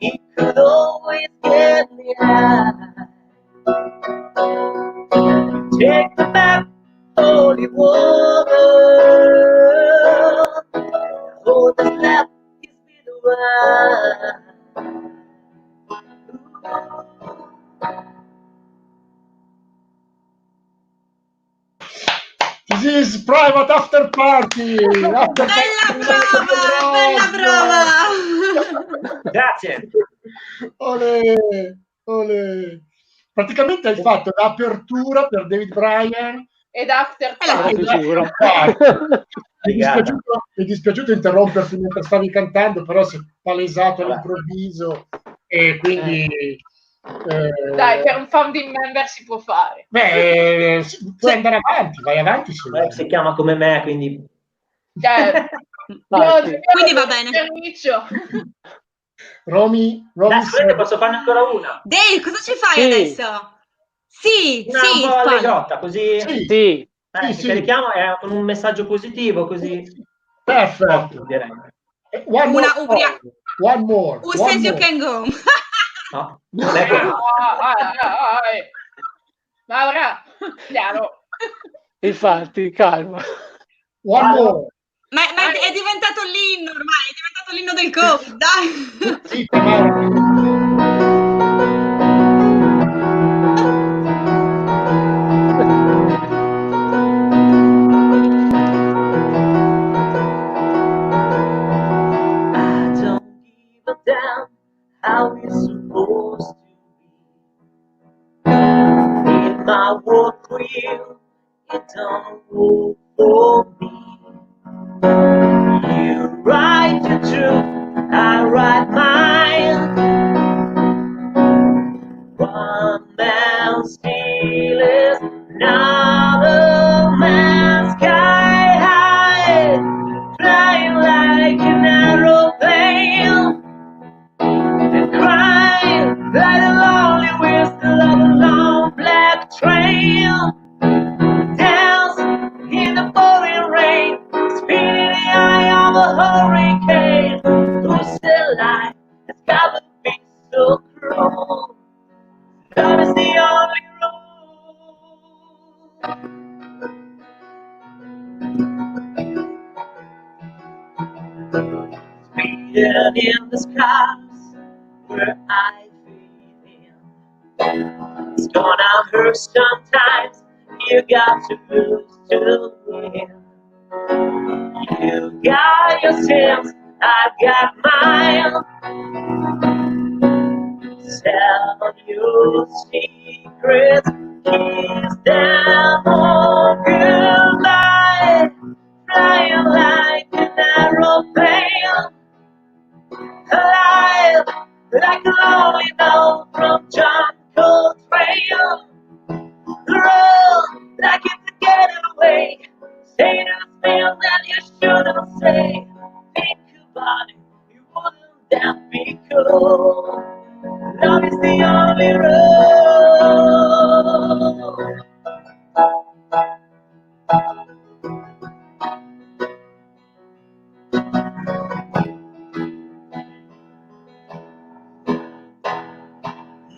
It could always get me high. Take me back, holy water. All that's left is bitter wine. This is private after party. After Bella prova! Grazie. Olè, olè. Praticamente hai fatto l'apertura per David Bryan. Ed after Mi è dispiaciuto interromperti mentre stavi cantando, però si è palesato all'improvviso e quindi dai, per un founding member si può fare. Beh, puoi andare avanti, vai avanti. Si chiama come me, quindi Quindi va bene. Romy, posso farne ancora una? Dave, cosa ci fai adesso? Sì, un po' allegrotta, così sì. carichiamo con un messaggio positivo, così. Perfetto. Direi. One more. Who says you can go? No, non è così. Maura, chiaro. Infatti, calma. One more. Ma è diventato l'inno ormai, è diventato l'inno del Covid, dai. Sì, ma... how it's supposed to be. In my I work for you, you don't work for me. You write your truth, I write mine. One man's steel is another man's sky high, flying like an aeroplane, and crying like a lonely whistle of a long black train. Dance in the pouring rain, spin in the eye of a hurricane. Who said life has got to be so cruel? Love is the only rule. Speeding in the skies where I feel in. It's gonna hurt sometimes. You got to lose to win. You got your sins, I got mine. Sell your secrets, kiss them all goodbye. Flying like an aeroplane, alive like a lonely note from John Coltrane. Run like it's getting away. Say those things that you shouldn't say. Think about it, you wouldn't that be cool? Love is the only road.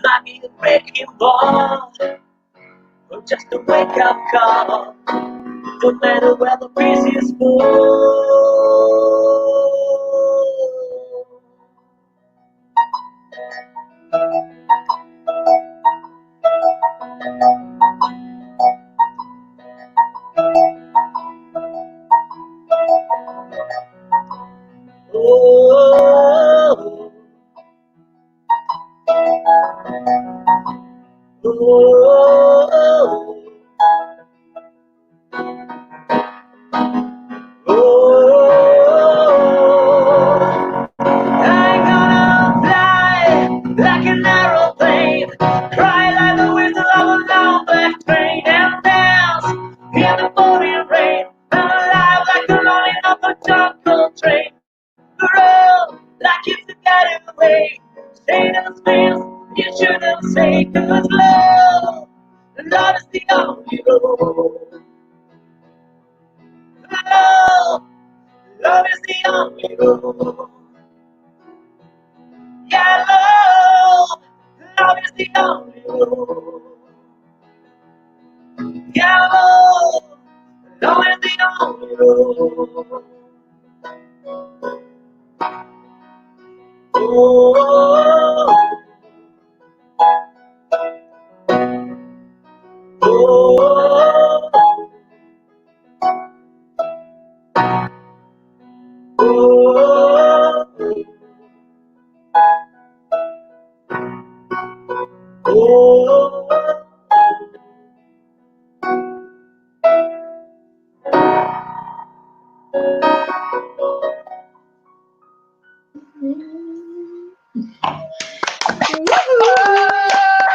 Might be a breaking ball, or just a wake-up call. No matter where the pieces fall. Like an aeroplane, cry like the whistle of a long black train, and dance in the pouring rain. I'm alive like a lonely of a John Coltrane. Roll like it's a getting away. Say those things you shouldn't say, 'cause love is the only road. Love is the only road. Yeah, love is the only road. Yeah, love is the only road.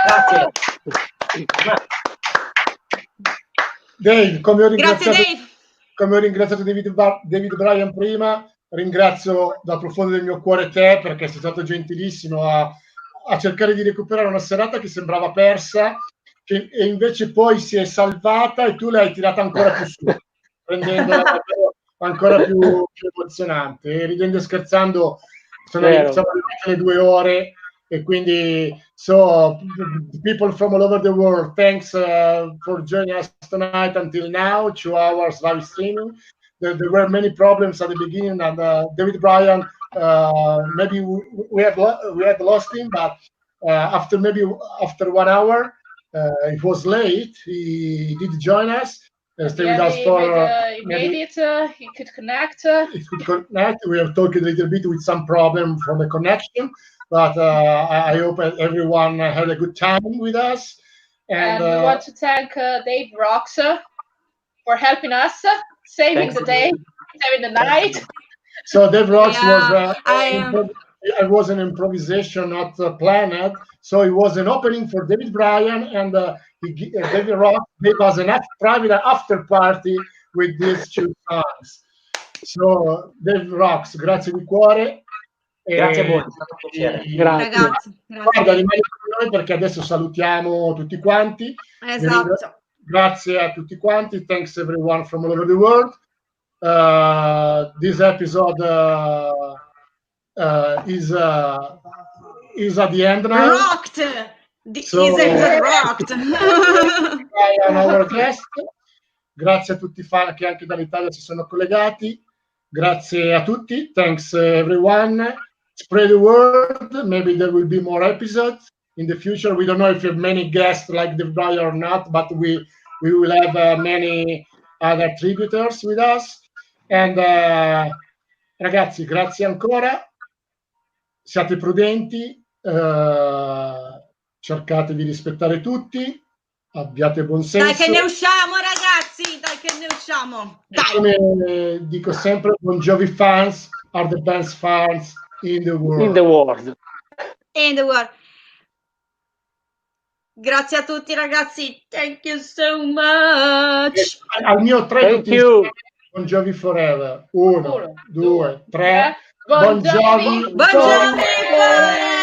Grazie. Dave, come ho Grazie ringraziato, Dave. come ho ringraziato David Bryan prima, ringrazio dal profondo del mio cuore te, perché sei stato gentilissimo a cercare di recuperare una serata che sembrava persa, e invece poi si è salvata e tu l'hai tirata ancora più su, rendendola ancora più emozionante. E ridendo e scherzando siamo arrivati alle 2 ore, e quindi people from all over the world, thanks for joining us tonight until now, 2 hours live streaming. There were many problems at the beginning, and David Bryan, maybe we had lost him, but after 1 hour, it was late. He did join us. Stay with us for he made it. He could connect. We have talked a little bit with some problem from the connection, but I hope everyone had a good time with us. And we want to thank Dave Rocks for helping us, saving the day, saving the night. So Dave Rocks was an improvisation, not planned. So it was an opening for David Bryan, and David Rocks gave us a private after party with these two songs. So Dave Rocks, grazie di cuore. Grazie a voi, è stato un piacere. Ragazzi, Guarda, rimani con noi perché adesso salutiamo tutti quanti. Esatto. Grazie a tutti quanti. Thanks everyone from all over the world. This episode is at the end now. Rocked! This episode rocked! On our guest. Grazie a tutti i fan che anche dall'Italia si sono collegati. Grazie a tutti. Thanks everyone. Spread the word. Maybe there will be more episodes in the future. We don't know if you have many guests like the Bryan or not, but we will have many other tributers with us. And ragazzi, grazie ancora. Siate prudenti. Cercate di rispettare tutti. Abbiate buon senso. Dai che ne usciamo, ragazzi! Dai che ne usciamo! Dai. Come dico sempre, Bon Jovi fans are the best fans in the world. In the world. In the world. Grazie a tutti, ragazzi. Thank you so much. Al mio 3 Thank you. Bon Jovi forever. 1, 2, 3. Bon Jovi. Bon Jovi forever.